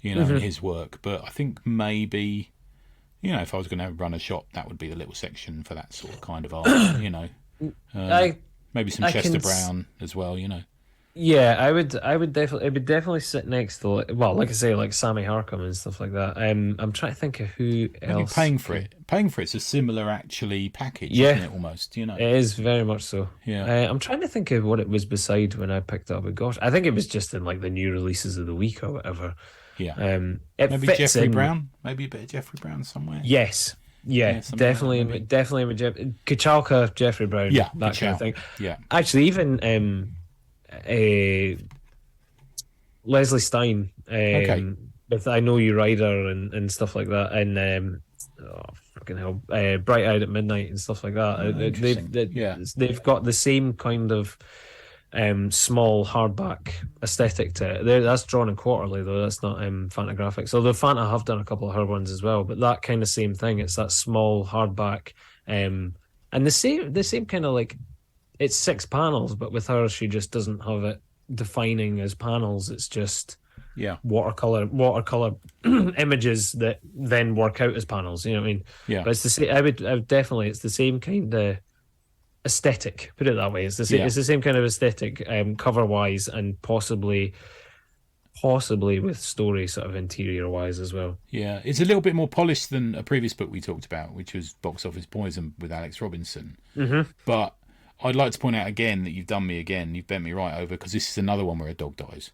Speaker 1: in his work. But I think maybe, if I was going to run a shop, that would be the little section for that sort of kind of art. Maybe some Chester Brown as well.
Speaker 2: Yeah, I would definitely, it would definitely sit next to, like I say, like Sammy Harcum and stuff like that. I'm trying to think of who else.
Speaker 1: Paying for it's a similar actually package, isn't it? Almost,
Speaker 2: It is very much so.
Speaker 1: Yeah.
Speaker 2: I'm trying to think of what it was beside when I picked it up. But gosh, I think it was just in like the new releases of the week or whatever.
Speaker 1: Yeah.
Speaker 2: Maybe
Speaker 1: Jeffrey Brown. Maybe a bit of Jeffrey Brown somewhere.
Speaker 2: Yes. Yeah, definitely with Kachalka, Jeffrey Brown.
Speaker 1: Yeah,
Speaker 2: that kind of thing.
Speaker 1: Yeah.
Speaker 2: Actually, even Leslie Stein, with I Know You Rider and stuff like that, and fucking hell, Bright Eyed at Midnight and stuff like that. They've got the same kind of small hardback aesthetic to it. That's drawn in quarterly though. That's not Fantagraphics. Although Fanta have done a couple of her ones as well, but that kind of same thing. It's that small hardback, and the same kind of like, it's 6 panels, but with her she just doesn't have it defining as panels. It's just watercolor images that then work out as panels. You know what I mean?
Speaker 1: Yeah.
Speaker 2: But it's the same. I would definitely. It's the same kind of aesthetic. Put it that way. It's the same. It's the same kind of aesthetic, cover wise, and possibly with story sort of interior wise as well.
Speaker 1: Yeah, it's a little bit more polished than a previous book we talked about, which was Box Office Poison with Alex Robinson.
Speaker 2: Mm-hmm.
Speaker 1: But I'd like to point out again that you've done me again. You've bent me right over, because this is another one where a dog dies.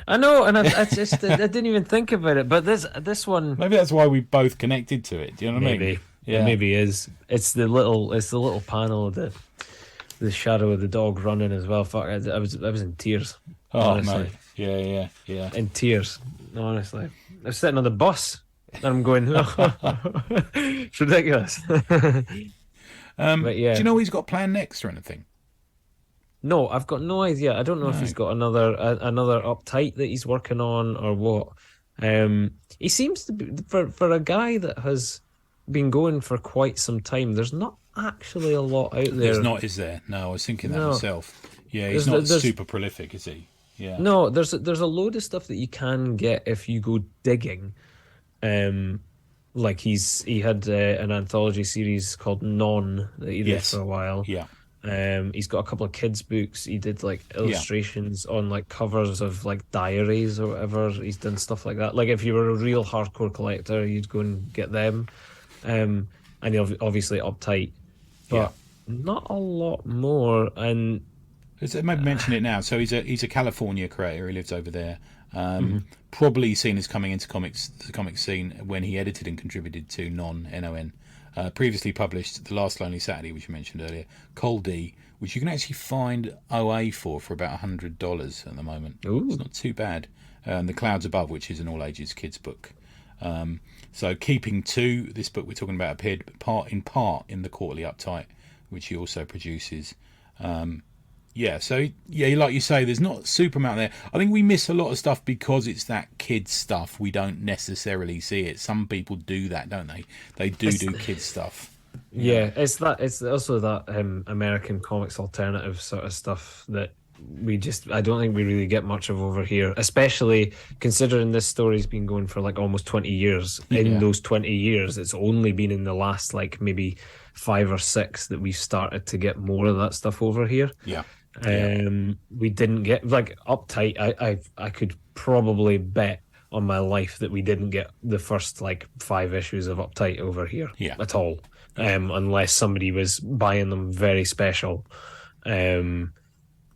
Speaker 2: I know, and I didn't even think about it. But this one,
Speaker 1: maybe that's why we both connected to it. Do you know what I mean?
Speaker 2: Yeah, maybe it is. It's the little panel of the shadow of the dog running as well. Fuck, I was in tears.
Speaker 1: Oh,
Speaker 2: honestly.
Speaker 1: Mate. Yeah.
Speaker 2: In tears, honestly. I was sitting on the bus and I'm going, it's ridiculous. But yeah.
Speaker 1: Do you know what he's got planned next or anything?
Speaker 2: No, I've got no idea. I don't know if he's got another Uptight that he's working on or what. He seems to be, for a guy that has been going for quite some time, there's not actually a lot out there.
Speaker 1: There's not, is there? No, I was thinking that myself. Yeah, he's not super prolific, is he? Yeah.
Speaker 2: No, there's a load of stuff that you can get if you go digging. Like he had an anthology series called Non that he did for a while.
Speaker 1: Yeah.
Speaker 2: He's got a couple of kids' books. He did like illustrations on like covers of like diaries or whatever. He's done stuff like that. Like if you were a real hardcore collector, you'd go and get them. And he obviously Uptight, but not a lot more. And
Speaker 1: maybe mention it now. So he's a California creator. He lives over there. Probably seen as coming into the comic scene when he edited and contributed to Non. Previously published The Last Lonely Saturday, which you mentioned earlier, Cold D, which you can actually find OA for about $100 at the moment.
Speaker 2: Ooh.
Speaker 1: It's not too bad. The Clouds Above, which is an all ages kids book. So Keeping Two, this book we're talking about, appeared in part in the Quarterly Uptight, which he also produces. So like you say, there's not super amount there. I think we miss a lot of stuff because it's that kids stuff. We don't necessarily see it. Some people do that, don't they? They do kids stuff.
Speaker 2: Yeah, it's also that American comics alternative sort of stuff that I don't think we really get much of over here, especially considering this story's been going for like almost 20 years. In those 20 years, it's only been in the last like maybe 5 or 6 that we've started to get more of that stuff over here. We didn't get like Uptight. I could probably bet on my life that we didn't get the first like 5 issues of Uptight over here at all, unless somebody was buying them very special.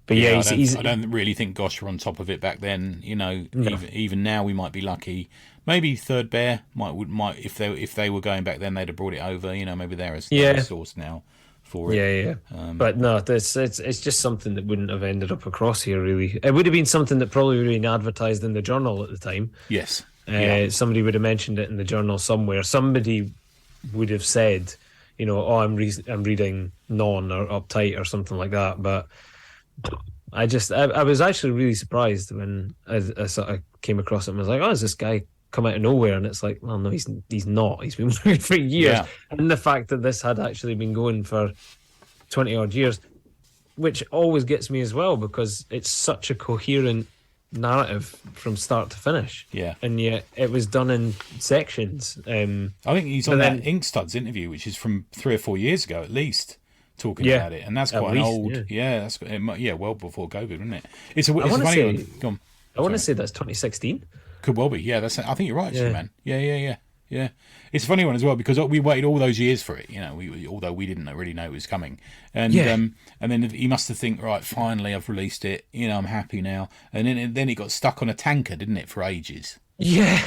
Speaker 2: But
Speaker 1: I don't really think Gosh were on top of it back then. Even now we might be lucky. Maybe Third Bear might if they were going back then, they'd have brought it over. Maybe they're a source now for it. But no, it's just something that wouldn't have ended up across here. Really, it would have been something that probably would have been advertised in the journal at the time. Yes,
Speaker 2: somebody would have mentioned it in the journal somewhere. Somebody would have said, I'm reading Non or Uptight or something like that. But I was actually really surprised when I sort of came across it and was like, is this guy come out of nowhere? And it's like, well, no, he's not. He's been working for years. And the fact that this had actually been going for 20 odd years, which always gets me as well, because it's such a coherent narrative from start to finish.
Speaker 1: Yeah.
Speaker 2: And yet it was done in sections.
Speaker 1: I think he's on that Inkstuds interview, which is from 3 or 4 years ago at least, talking about it, and that's quite an old. That's well before COVID, isn't it? It's a funny one. Go on.
Speaker 2: I want to say that's 2016.
Speaker 1: Could well be. Yeah, I think you're right, actually, man. Yeah. It's a funny one as well, because we waited all those years for it. You know, although we didn't really know it was coming, and then he must have think, right, finally I've released it. You know, I'm happy now. And then it got stuck on a tanker, didn't it, for ages?
Speaker 2: Yeah,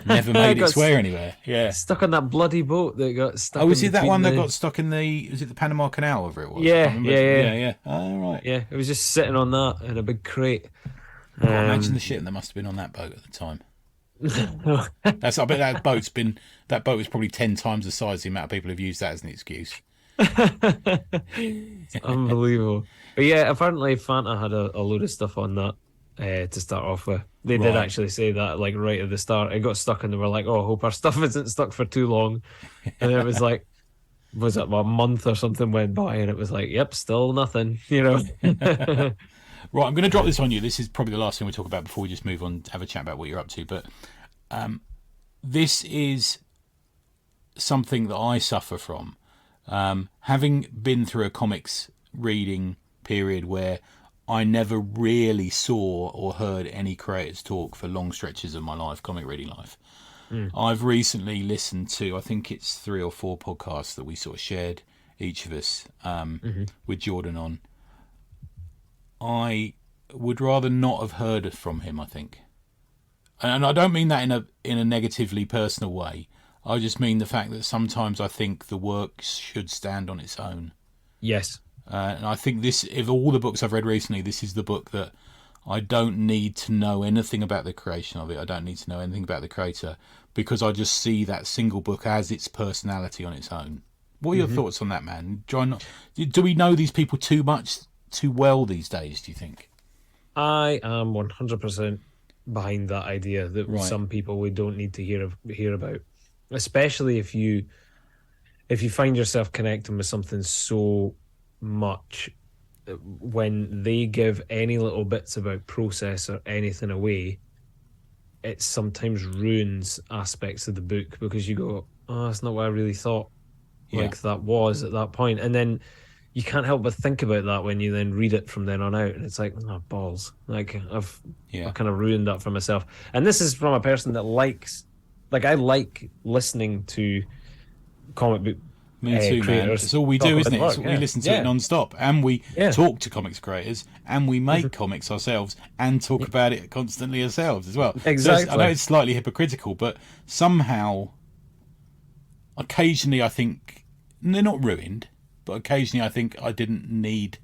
Speaker 1: never made its way anywhere. Yeah,
Speaker 2: stuck on that bloody boat that got stuck.
Speaker 1: Oh, was it that one that got stuck in the? Was it the Panama Canal, whatever it was?
Speaker 2: Yeah.
Speaker 1: Oh, right.
Speaker 2: Yeah, it was just sitting on that in a big crate.
Speaker 1: Imagine the shit that must have been on that boat at the time. I bet that boat was probably 10 times the size of the amount of people who've used that as an excuse.
Speaker 2: It's unbelievable. But yeah, apparently Fanta had a load of stuff on that to start off with. They did actually say that, like, right at the start. It got stuck and they were like, oh, I hope our stuff isn't stuck for too long. And it was like, was it a month or something went by, and it was like, yep, still nothing, you know.
Speaker 1: Right, I'm going to drop this on you. This is probably the last thing we talk about before we just move on to have a chat about what you're up to. But this is something that I suffer from. Having been through a comics reading period where I never really saw or heard any creators talk for long stretches of my life, comic reading life. I've recently listened to, I think it's 3 or 4 podcasts that we sort of shared, each of us, with Jordan on. I would rather not have heard from him, I think. And I don't mean that in a negatively personal way. I just mean the fact that sometimes I think the work should stand on its own.
Speaker 2: Yes.
Speaker 1: And I think this, of all the books I've read recently, this is the book that I don't need to know anything about the creation of it. I don't need to know anything about the creator, because I just see that single book as its personality on its own. What are your thoughts on that, man? John, do we know these people too well these days, do you think?
Speaker 2: I am 100% behind that idea that some people we don't need to hear about, especially if you find yourself connecting with something so much. When they give any little bits about process or anything away, it sometimes ruins aspects of the book, because you go, oh, that's not what I really thought like that was at that point. And then you can't help but think about that when you then read it from then on out, and it's like, oh, balls. Like, I've kind of ruined that for myself. And this is from a person that likes, like, I like listening to comic book
Speaker 1: creators. Man. It's all we do, isn't it? We listen to it non-stop, and we talk to comics creators, and we make comics ourselves, and talk about it constantly ourselves as well.
Speaker 2: Exactly.
Speaker 1: So I know it's slightly hypocritical, but somehow, occasionally I think, they're not ruined, but occasionally I think I didn't need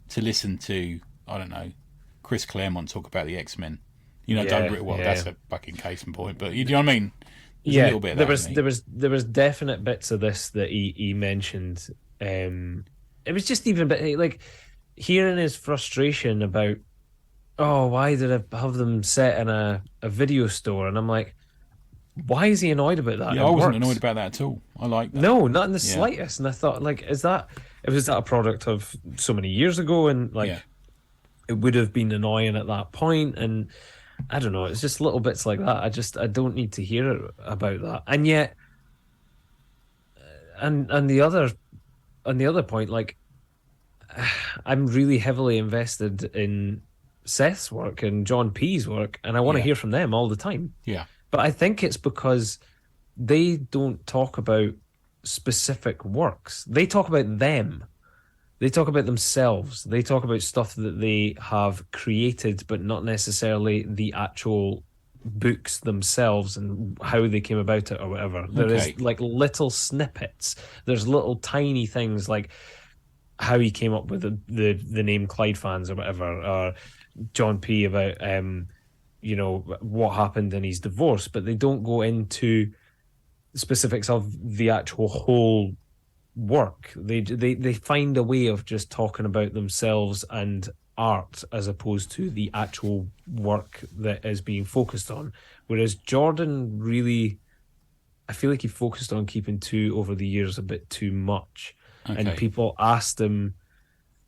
Speaker 1: to listen to, I don't know, Chris Claremont talk about the X-Men. You know, that's a fucking case in point, but you know what I mean? There's a little bit of that,
Speaker 2: there was definite bits of this that he mentioned. It was just even a bit like hearing his frustration about, oh, why did I have them set in a video store? And I'm like, why is he annoyed about that?
Speaker 1: Yeah, I wasn't annoyed about that at all. I like that.
Speaker 2: No, not in the slightest. And I thought, like, was that a product of so many years ago? And like, it would have been annoying at that point. And I don't know. It's just little bits like that. I don't need to hear about that. And yet, and the other point, like, I'm really heavily invested in Seth's work and John P's work, and I want to hear from them all the time.
Speaker 1: Yeah.
Speaker 2: But I think it's because they don't talk about specific works. They talk about them. They talk about themselves. They talk about stuff that they have created, but not necessarily the actual books themselves and how they came about it or whatever. There is like little snippets. There's little tiny things like how he came up with the name Clyde fans or whatever, or John P about you know, what happened in his divorce, but they don't go into specifics of the actual whole work. They find a way of just talking about themselves and art as opposed to the actual work that is being focused on. Whereas Jordan really, I feel like he focused on keeping two over the years a bit too much. And people asked him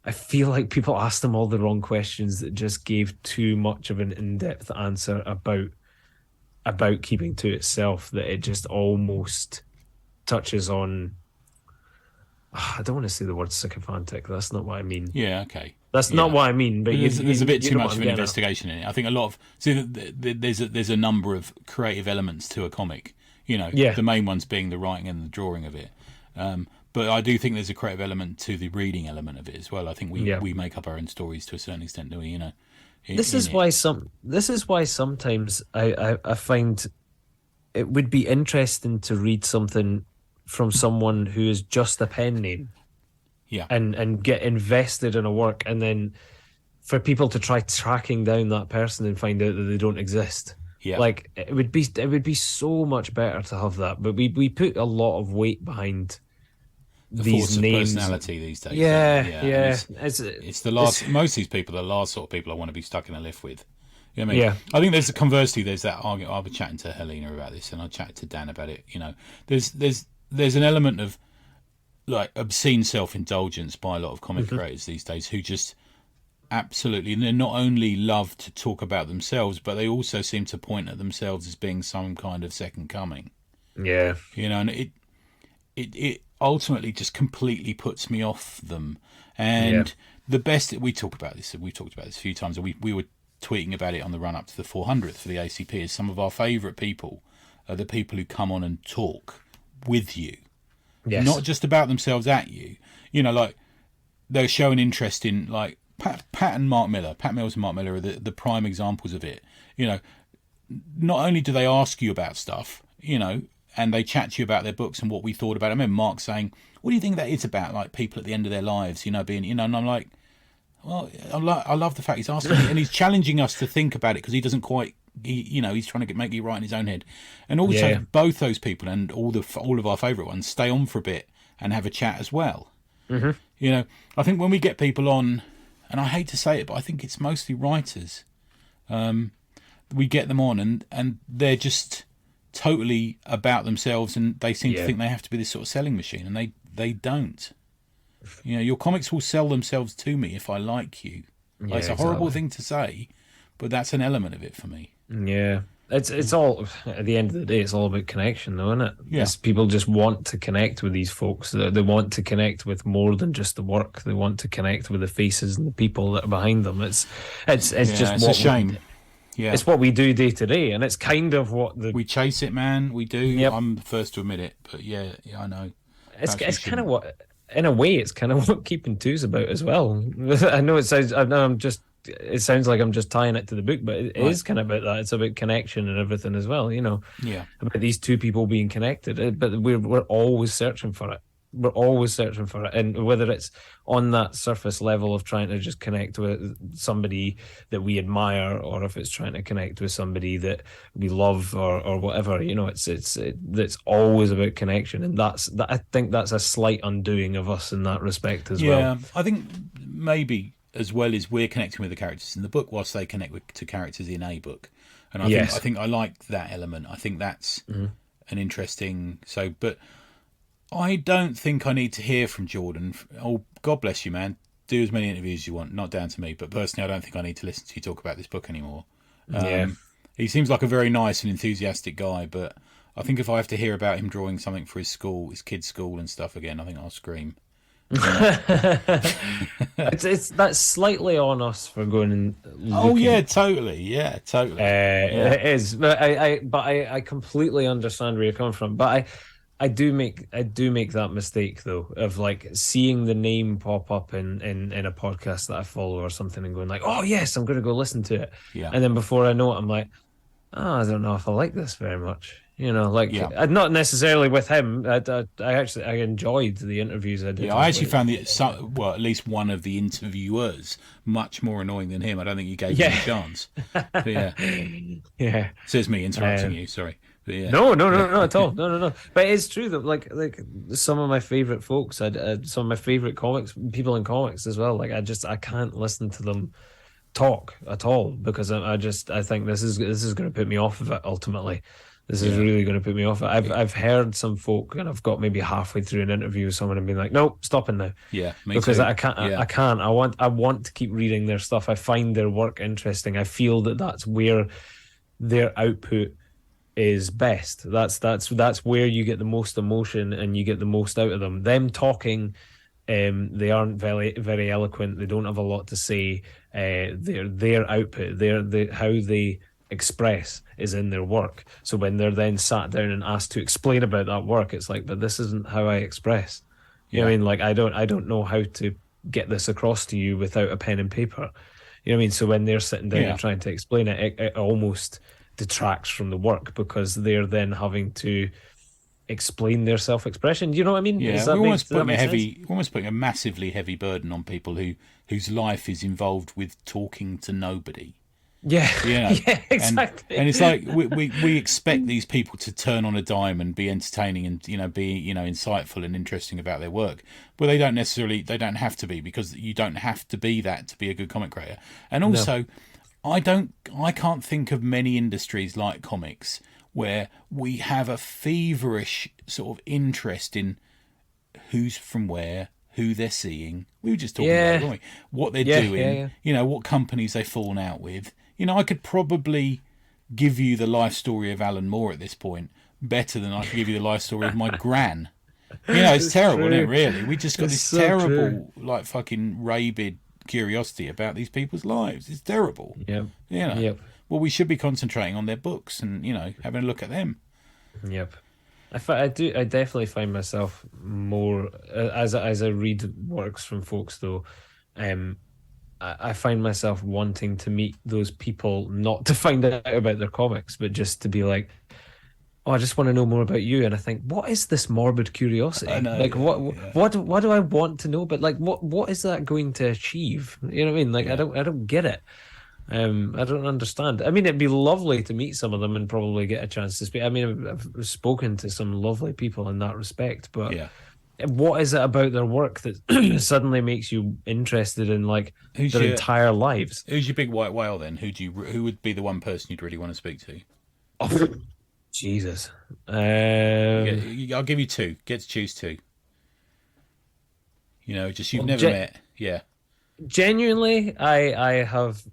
Speaker 2: I feel like people asked them all the wrong questions that just gave too much of an in-depth answer about keeping to itself, that it just almost touches on. I don't want to say the word sycophantic. That's not what I mean.
Speaker 1: Yeah, okay.
Speaker 2: That's not what I mean. But
Speaker 1: there's a bit too much of an
Speaker 2: at.
Speaker 1: investigation in it. I think a lot of there's a number of creative elements to a comic. You know, the main ones being the writing and the drawing of it. But I do think there's a creative element to the reading element of it as well. I think we make up our own stories to a certain extent, do we? You know, this is why
Speaker 2: sometimes I find it would be interesting to read something from someone who is just a pen name, and get invested in a work, and then for people to try tracking down that person and find out that they don't exist. Yeah, like it would be so much better to have that, but we put a lot of weight behind these names.
Speaker 1: Personality these days.
Speaker 2: Yeah.
Speaker 1: It's the last. Most of these people are the last sort of people I want to be stuck in a lift with. You know what I mean? I think conversely, there's that argument. I was chatting to Helena about this, and I chatted to Dan about it. You know, there's an element of like obscene self-indulgence by a lot of comic creators these days who just absolutely, they not only love to talk about themselves, but they also seem to point at themselves as being some kind of second coming. Yeah, you know, and it ultimately just completely puts me off them. And the best that we've talked about this a few times, and we were tweeting about it on the run up to the 400th for the ACP, is some of our favourite people are the people who come on and talk with you, not just about themselves at you. You know, like they're showing interest in, like Pat and Mark Miller. Pat Mills and Mark Miller are the prime examples of it. You know, not only do they ask you about stuff, you know, and they chat to you about their books and what we thought about it. I remember Mark saying, "What do you think that is about? Like people at the end of their lives, you know, being, you know," and I'm like, well, I love the fact he's asking me, and he's challenging us to think about it, because he doesn't quite. You know, he's trying to make it right in his own head. And also both those people and all of our favourite ones stay on for a bit and have a chat as well. You know, I think when we get people on, and I hate to say it, but I think it's mostly writers, we get them on and they're just totally about themselves, and they seem to think they have to be this sort of selling machine, and they don't. You know, your comics will sell themselves to me if I like you. Like, it's a horrible thing to say, but that's an element of it for me.
Speaker 2: Yeah, it's all, at the end of the day, it's all about connection, though, isn't it? Yeah, people just want to connect with these folks. They want to connect with more than just the work. They want to connect with the faces and the people that are behind them. It's just a shame. It's what we do day to day, and it's kind of what we
Speaker 1: chase it, man. We do. Yep. I'm the first to admit it, but yeah, I know.
Speaker 2: It's kind of what, in a way, it's kind of what Keeping Two's about as well. I know it sounds. It sounds like I'm just tying it to the book, but it is kind of about that. It's about connection and everything as well, you know. Yeah. About these two people being connected, but we're always searching for it. We're always searching for it, and whether it's on that surface level of trying to just connect with somebody that we admire, or if it's trying to connect with somebody that we love, or whatever, you know, it's always about connection, and I think that's a slight undoing of us in that respect as well.
Speaker 1: Yeah, I think maybe as well as we're connecting with the characters in the book, whilst they connect to characters in a book, and I think I like that element. I think that's an interesting. But I don't think I need to hear from Jordan. Oh, God bless you, man. Do as many interviews as you want. Not down to me, but personally, I don't think I need to listen to you talk about this book anymore. He seems like a very nice and enthusiastic guy, but I think if I have to hear about him drawing something for his kids' school and stuff again, I think I'll scream.
Speaker 2: That's slightly on us for going and looking.
Speaker 1: Totally.
Speaker 2: It is, but I completely understand where you're coming from. But I do make that mistake though, of like seeing the name pop up in a podcast that I follow or something, and going like, oh yes, I'm going to go listen to it. And then before I know it, I'm like, I don't know if I like this very much. You know, like not necessarily with him. I enjoyed the interviews I did.
Speaker 1: Yeah, I actually found at least one of the interviewers much more annoying than him. I don't think you gave him a chance. But yeah. So it's me interrupting you. Sorry. But yeah.
Speaker 2: No, at all. No. But it's true that like some of my favorite folks, some of my favorite people in comics as well. Like I can't listen to them talk at all, because I think this is going to put me off of it ultimately. This is really going to put me off. I've heard some folk, and I've got maybe halfway through an interview with someone and been like, "Nope, stopping now."
Speaker 1: Yeah, me
Speaker 2: because
Speaker 1: too.
Speaker 2: I can't.
Speaker 1: Yeah.
Speaker 2: I can't. I want to keep reading their stuff. I find their work interesting. I feel that that's where their output is best. That's where you get the most emotion and you get the most out of them. Them talking, they aren't very eloquent. They don't have a lot to say. Their output, how they express is in their work. So when they're then sat down and asked to explain about that work, it's like, but this isn't how I express. You know what I mean? Like I don't know how to get this across to you without a pen and paper. You know what I mean? So when they're sitting down and trying to explain it, it almost detracts from the work because they're then having to explain their self-expression. Do you know what I mean?
Speaker 1: Yeah, we're almost putting a massively heavy burden on people whose life is involved with talking to nobody.
Speaker 2: Yeah,
Speaker 1: yeah,
Speaker 2: exactly.
Speaker 1: And it's like we expect these people to turn on a dime and be entertaining and be insightful and interesting about their work. But they don't have to be, because you don't have to be that to be a good comic creator. And also, I can't think of many industries like comics where we have a feverish sort of interest in who's from where, who they're seeing. We were just talking about it, weren't we? What they're doing, what companies they've fallen out with. I could probably give you the life story of Alan Moore at this point better than I could give you the life story of my gran. It's terrible, isn't it, really? We just got this terrible, like, fucking rabid curiosity about these people's lives. It's terrible.
Speaker 2: Yep.
Speaker 1: Well, we should be concentrating on their books and, having a look at them.
Speaker 2: Yep. I definitely find myself more, as I read works from folks, though, I find myself wanting to meet those people, not to find out about their comics, but just to be like, oh, I just want to know more about you. And I think, what is this morbid curiosity?
Speaker 1: I know,
Speaker 2: what do I want to know? But like, what is that going to achieve? You know what I mean? Like, I don't get it. I don't understand. I mean, it'd be lovely to meet some of them and probably get a chance to speak. I mean, I've spoken to some lovely people in that respect, but what is it about their work that suddenly makes you interested in like their entire lives?
Speaker 1: Who's your big white whale then? Who would be the one person you'd really want to speak to?
Speaker 2: Oh, Jesus.
Speaker 1: I'll give you two. Get to choose two. Just you've never met. Yeah.
Speaker 2: Genuinely, I have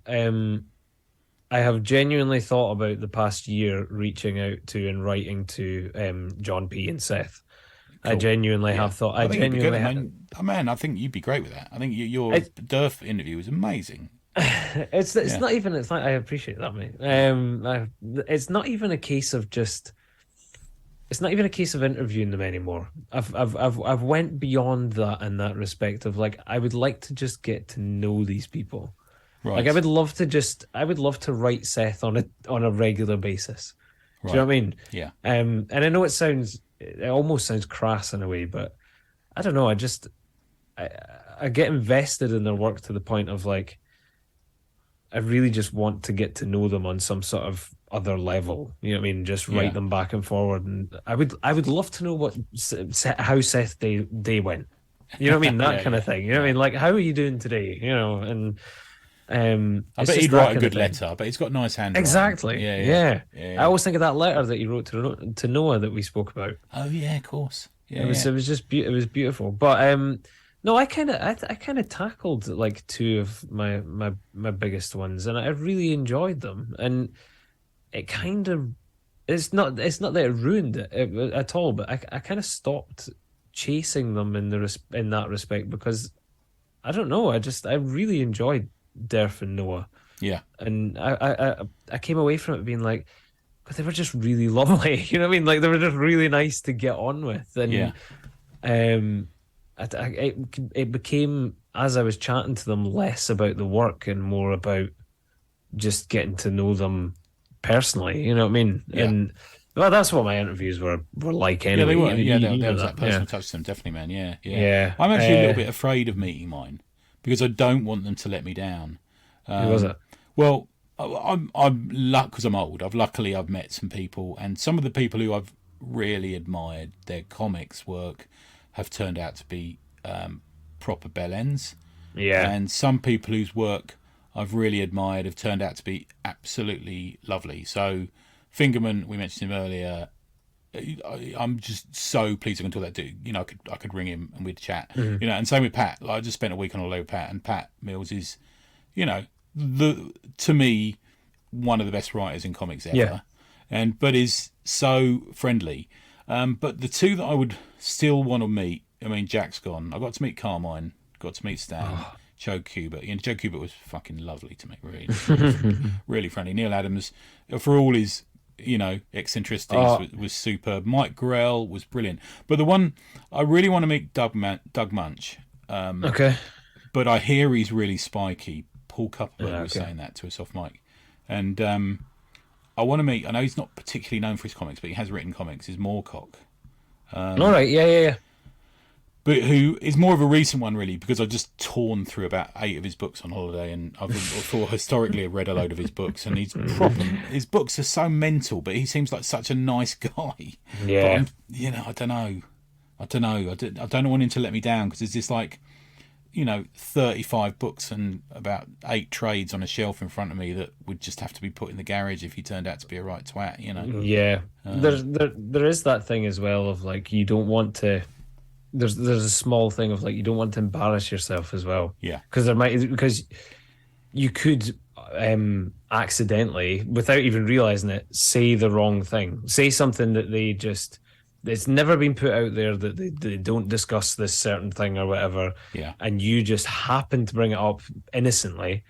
Speaker 2: genuinely thought about the past year reaching out to and writing to John P. and Seth. Cool. I genuinely have thought. I
Speaker 1: think you'd be great with that. I think your Durf interview was amazing.
Speaker 2: It's not even. It's not. I appreciate that, mate. It's not even a case of just. It's not even a case of interviewing them anymore. I've went beyond that in that respect of like I would like to just get to know these people. Right. Like I would love to write Seth on a regular basis. Right. Do you know what I mean?
Speaker 1: Yeah.
Speaker 2: And I know it almost sounds crass in a way, but I don't know. I get invested in their work to the point of like I really just want to get to know them on some sort of other level. You know what I mean? Just write them back and forward, and I would love to know how Seth day went. You know what I mean? That kind of thing. You know what I mean? Like, how are you doing today? And
Speaker 1: I bet he'd write a good letter. But he's got nice handwriting.
Speaker 2: Exactly. Yeah. I always think of that letter that he wrote to Noah that we spoke about.
Speaker 1: Oh yeah, of course. Yeah,
Speaker 2: it was just it was beautiful. But no, I kind of tackled like two of my biggest ones, and I really enjoyed them. And it kind of it's not that it ruined it at all, but I kind of stopped chasing them in that respect because I don't know. I really enjoyed Derf and Noah.
Speaker 1: Yeah,
Speaker 2: and I came away from it being like, but they were just really lovely. You know what I mean? Like they were just really nice to get on with. And it became, as I was chatting to them, less about the work and more about just getting to know them personally. You know what I mean?
Speaker 1: Yeah.
Speaker 2: And well, that's what my interviews were like anyway.
Speaker 1: Yeah, they were.
Speaker 2: You
Speaker 1: Yeah, there was that personal touch to them, definitely, man. Yeah. I'm actually a little bit afraid of meeting mine because I don't want them to let me down.
Speaker 2: Who was it?
Speaker 1: Well, I'm because I'm old. I've met some people, and some of the people who I've really admired their comics work have turned out to be proper bellends.
Speaker 2: Yeah.
Speaker 1: And some people whose work I've really admired have turned out to be absolutely lovely. So Fingerman, we mentioned him earlier. I'm just so pleased I can talk that dude. You know, I could ring him and we'd chat. You know, and same with Pat. Like, I just spent a week on holiday with Pat, and Pat Mills is, you know, to me, one of the best writers in comics ever, but is so friendly. But the two that I would still want to meet, I mean, Jack's gone. I got to meet Carmine, got to meet Stan, Joe Kubert. You know, Joe Kubert was fucking lovely to me, really, really friendly. Neil Adams, for all his, you know, eccentricities, was superb. Mike Grell was brilliant. But the one I really want to meet, Doug Munch.
Speaker 2: Okay.
Speaker 1: But I hear he's really spiky. Paul Kupperberg was saying that to us off mic. And I want to meet, I know he's not particularly known for his comics, but he has written comics, is Moorcock.
Speaker 2: All right, yeah.
Speaker 1: But who is more of a recent one, really, because I've just torn through about 8 of his books on holiday, and I've thought historically I've read a load of his books, and his books are so mental, but he seems like such a nice guy.
Speaker 2: Yeah.
Speaker 1: You know, I don't know. I don't want him to let me down, because it's just like, you know, 35 books and about 8 trades on a shelf in front of me that would just have to be put in the garage if he turned out to be a right twat, you know.
Speaker 2: Yeah. There is that thing as well of like, you don't want to. There's a small thing of like, you don't want to embarrass yourself as well.
Speaker 1: Yeah.
Speaker 2: Because you could accidentally, without even realizing it, say the wrong thing. Say something that it's never been put out there, that they don't discuss this certain thing or whatever.
Speaker 1: Yeah.
Speaker 2: And you just happen to bring it up innocently,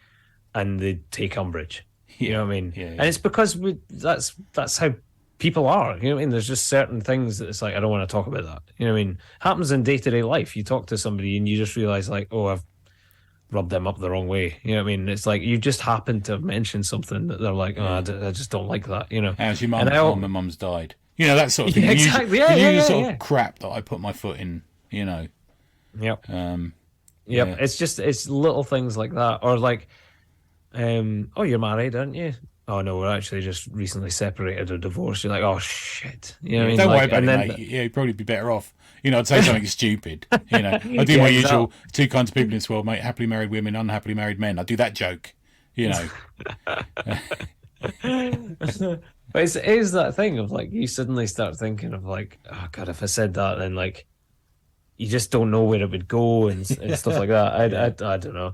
Speaker 2: and they take umbrage.
Speaker 1: Yeah.
Speaker 2: You know what I mean?
Speaker 1: Yeah.
Speaker 2: And it's because that's how people are. You know what I mean? There's just certain things that it's like, I don't want to talk about that. You know what I mean? Happens in day-to-day life. You talk to somebody and you just realize like, oh, I've rubbed them up the wrong way. You know what I mean? It's like, you just happen to have mentioned something that they're like, oh, I just don't like that, you know?
Speaker 1: How's your mum? Oh, my mum's died. You know, that sort of thing.
Speaker 2: Exactly.
Speaker 1: The sort of crap that I put my foot in, you know.
Speaker 2: Yep.
Speaker 1: Yeah.
Speaker 2: It's little things like that. Or like, oh, you're married, aren't you? Oh no, we're actually just recently separated or divorced. You're like, oh shit. You know what I mean?
Speaker 1: Don't
Speaker 2: like,
Speaker 1: worry about it, mate. Yeah, you'd probably be better off. You know, I'd say something stupid. You know, I do my usual 2 kinds of people in this world, mate. Happily married women, unhappily married men. I do that joke. You know.
Speaker 2: But it is that thing of like, you suddenly start thinking of like, oh god, if I said that, then like, you just don't know where it would go and stuff like that. I don't know.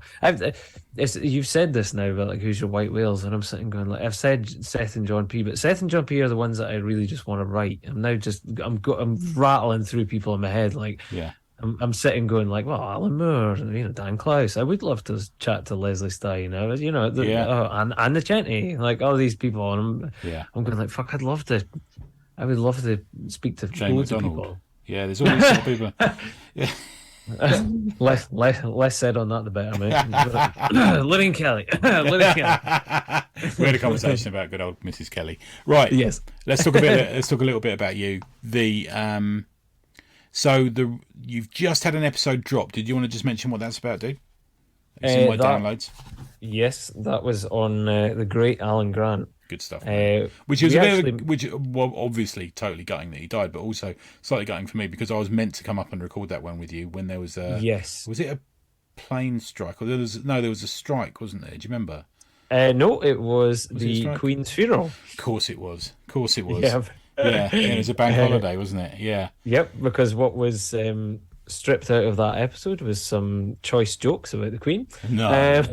Speaker 2: You've said this now, but like, who's your white whales? And I'm sitting going like, I've said Seth and John P, but Seth and John P are the ones that I really just want to write. I'm now I'm rattling through people in my head. Like,
Speaker 1: yeah,
Speaker 2: I'm sitting going like, well, Alan Moore, you know, Dan Klaus. I would love to chat to Leslie Stein. You know, and Nocenti, like all these people. And I'm going like, fuck, I would love to speak to loads of people.
Speaker 1: Yeah, there's all these sort of people. Yeah.
Speaker 2: less said on that, the better, mate. Lillian Kelly.
Speaker 1: We had a conversation about good old Mrs. Kelly. Right.
Speaker 2: Yes.
Speaker 1: Let's talk a little bit about you. You've just had an episode drop. Did you want to just mention what that's about, dude? It's in my downloads.
Speaker 2: Yes, that was on the great Alan Grant.
Speaker 1: Good stuff. Which was obviously totally gutting that he died, but also slightly gutting for me because I was meant to come up and record that one with you when there was
Speaker 2: yes.
Speaker 1: Was it a plane strike? Or there was a strike, wasn't there? Do you remember?
Speaker 2: No, it was the Queen's funeral.
Speaker 1: Of course it was.
Speaker 2: Yeah.
Speaker 1: Yeah, it was a bank holiday, wasn't it? Yeah.
Speaker 2: Yep, because what was stripped out of that episode was some choice jokes about the Queen.
Speaker 1: No.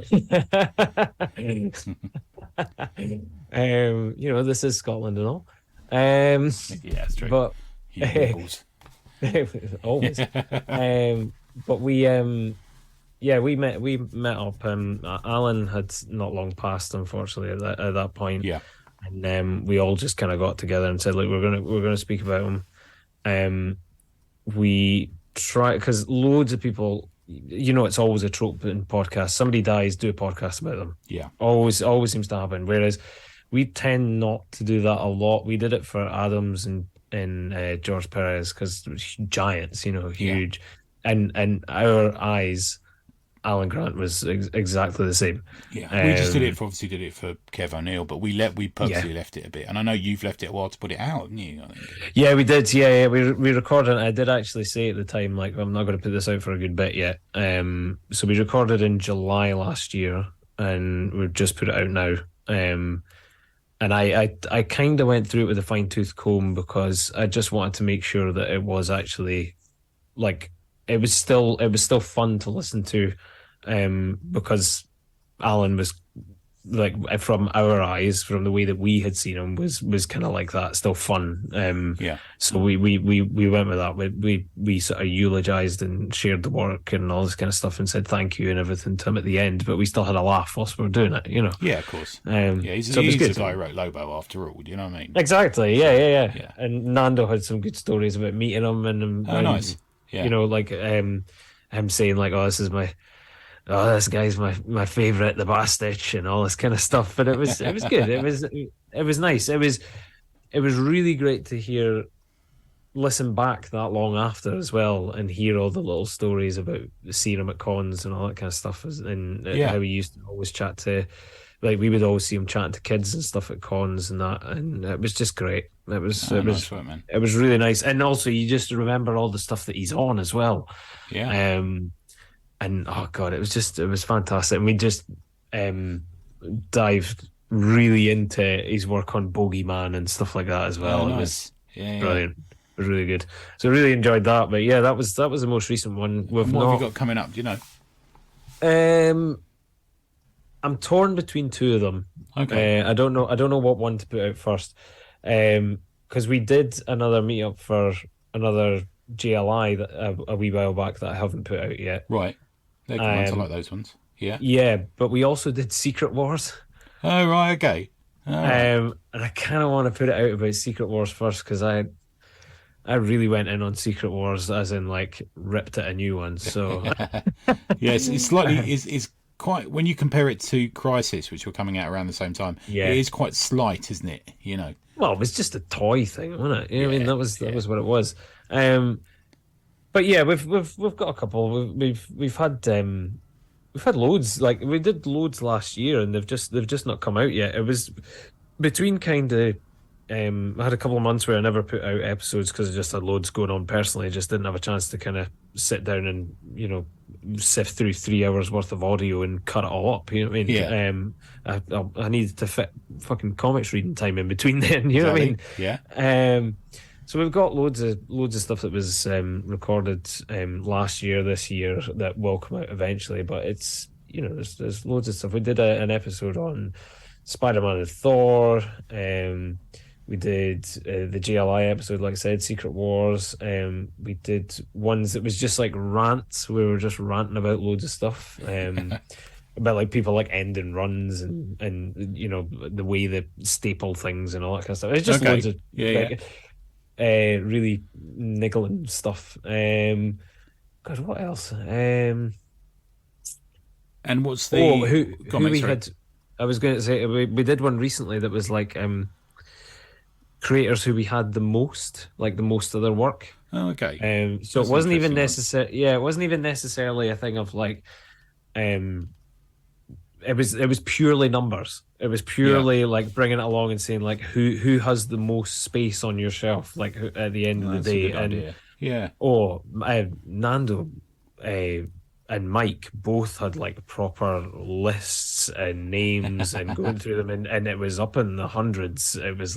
Speaker 2: You know, this is Scotland and all.
Speaker 1: Yeah, that's true.
Speaker 2: But always. But we met up. Alan had not long passed, unfortunately, at that point.
Speaker 1: Yeah.
Speaker 2: And we all just kind of got together and said, "Look, we're gonna speak about him." We try, because loads of people, you know, it's always a trope in podcasts. Somebody dies, do a podcast about them.
Speaker 1: Yeah,
Speaker 2: always seems to happen. Whereas we tend not to do that a lot. We did it for Adams and George Perez because giants, you know, huge, and our eyes. Alan Grant was exactly the same.
Speaker 1: Yeah, we just did it for Kev O'Neill, but we purposely left it a bit, and I know you've left it a while to put it out, haven't you? I think.
Speaker 2: Yeah, we did. Yeah, we recorded. I did actually say at the time, like, I'm not going to put this out for a good bit yet. So we recorded in July last year, and we've just put it out now. And I kind of went through it with a fine tooth comb because I just wanted to make sure that it was actually like it was still fun to listen to, because Alan was like from our eyes, from the way that we had seen him, was kind of like that, still fun.
Speaker 1: Yeah.
Speaker 2: So we went with that. We sort of eulogized and shared the work and all this kind of stuff and said thank you and everything to him at the end. But we still had a laugh whilst we were doing it, you know.
Speaker 1: Yeah, of course. Yeah,
Speaker 2: So it was
Speaker 1: he's the
Speaker 2: good.
Speaker 1: guy who wrote Lobo after all. Do you know what I mean?
Speaker 2: Exactly. Yeah.
Speaker 1: Yeah.
Speaker 2: And Nando had some good stories about meeting him
Speaker 1: Oh, nice. Yeah.
Speaker 2: you know, like him saying like, "Oh, this guy's my favorite, the bar stitch," and all this kind of stuff. But it was good. It was nice. It was really great to listen back that long after as well and hear all the little stories about seeing him at cons and all that kind of stuff, and how he used to always chat to, like, we would always see him chatting to kids and stuff at cons and that, and it was just great.
Speaker 1: Nice work, man.
Speaker 2: It was really nice, and also you just remember all the stuff that he's on as well.
Speaker 1: Yeah.
Speaker 2: And oh god, it was fantastic. And we just dived really into his work on Bogeyman and stuff like that as well.
Speaker 1: Oh,
Speaker 2: It
Speaker 1: nice.
Speaker 2: was brilliant. It was really good. So I really enjoyed that. But yeah, that was the most recent one.
Speaker 1: What have you got coming up? Do you know?
Speaker 2: I'm torn between two of them.
Speaker 1: Okay.
Speaker 2: I don't know what one to put out first. Because we did another meetup for another JLI that a wee while back that I haven't put out yet.
Speaker 1: Right. They're good ones. I like those ones. Yeah.
Speaker 2: Yeah, but we also did Secret Wars.
Speaker 1: Oh, right. Okay. All right.
Speaker 2: And I kind of want to put it out about Secret Wars first because I really went in on Secret Wars, as in like ripped it a new one. So
Speaker 1: Yes, it's slightly it's quite, when you compare it to Crisis, which were coming out around the same time.
Speaker 2: Yeah.
Speaker 1: It is quite slight, isn't it? You know.
Speaker 2: well, it was just a toy thing, wasn't it? You know what I mean, that was what it was. But yeah, we've got a couple. We've had loads. Like we did loads last year, and they've just not come out yet. It was between kind of. I had a couple of months where I never put out episodes because I just had loads going on personally. I just didn't have a chance to kind of sit down and, you know, sift through 3 hours worth of audio and cut it all up. You know what I mean?
Speaker 1: Yeah.
Speaker 2: I needed to fit fucking comics reading time in between then. You know what I mean?
Speaker 1: Yeah.
Speaker 2: So we've got loads of stuff that was recorded last year, this year, that will come out eventually. But it's, you know, there's loads of stuff. We did an episode on Spider-Man and Thor. We did the GLI episode, like I said, Secret Wars. We did ones that was just like rants. We were just ranting about loads of stuff. About like people like ending runs and you know, the way they staple things and all that kind of stuff. It's just loads of really niggling stuff. God, what else?
Speaker 1: And what's the
Speaker 2: who we had? I was going to say we did one recently that was like creators who we had the most of their work.
Speaker 1: Oh, okay.
Speaker 2: So it wasn't even necessary. Yeah, it wasn't even necessarily a thing of like, it was purely numbers. It was purely like bringing it along and saying like who has the most space on your shelf, like at the end of the day.
Speaker 1: And yeah.
Speaker 2: Nando and Mike both had like proper lists and names and going through them, and it was up in the hundreds. It was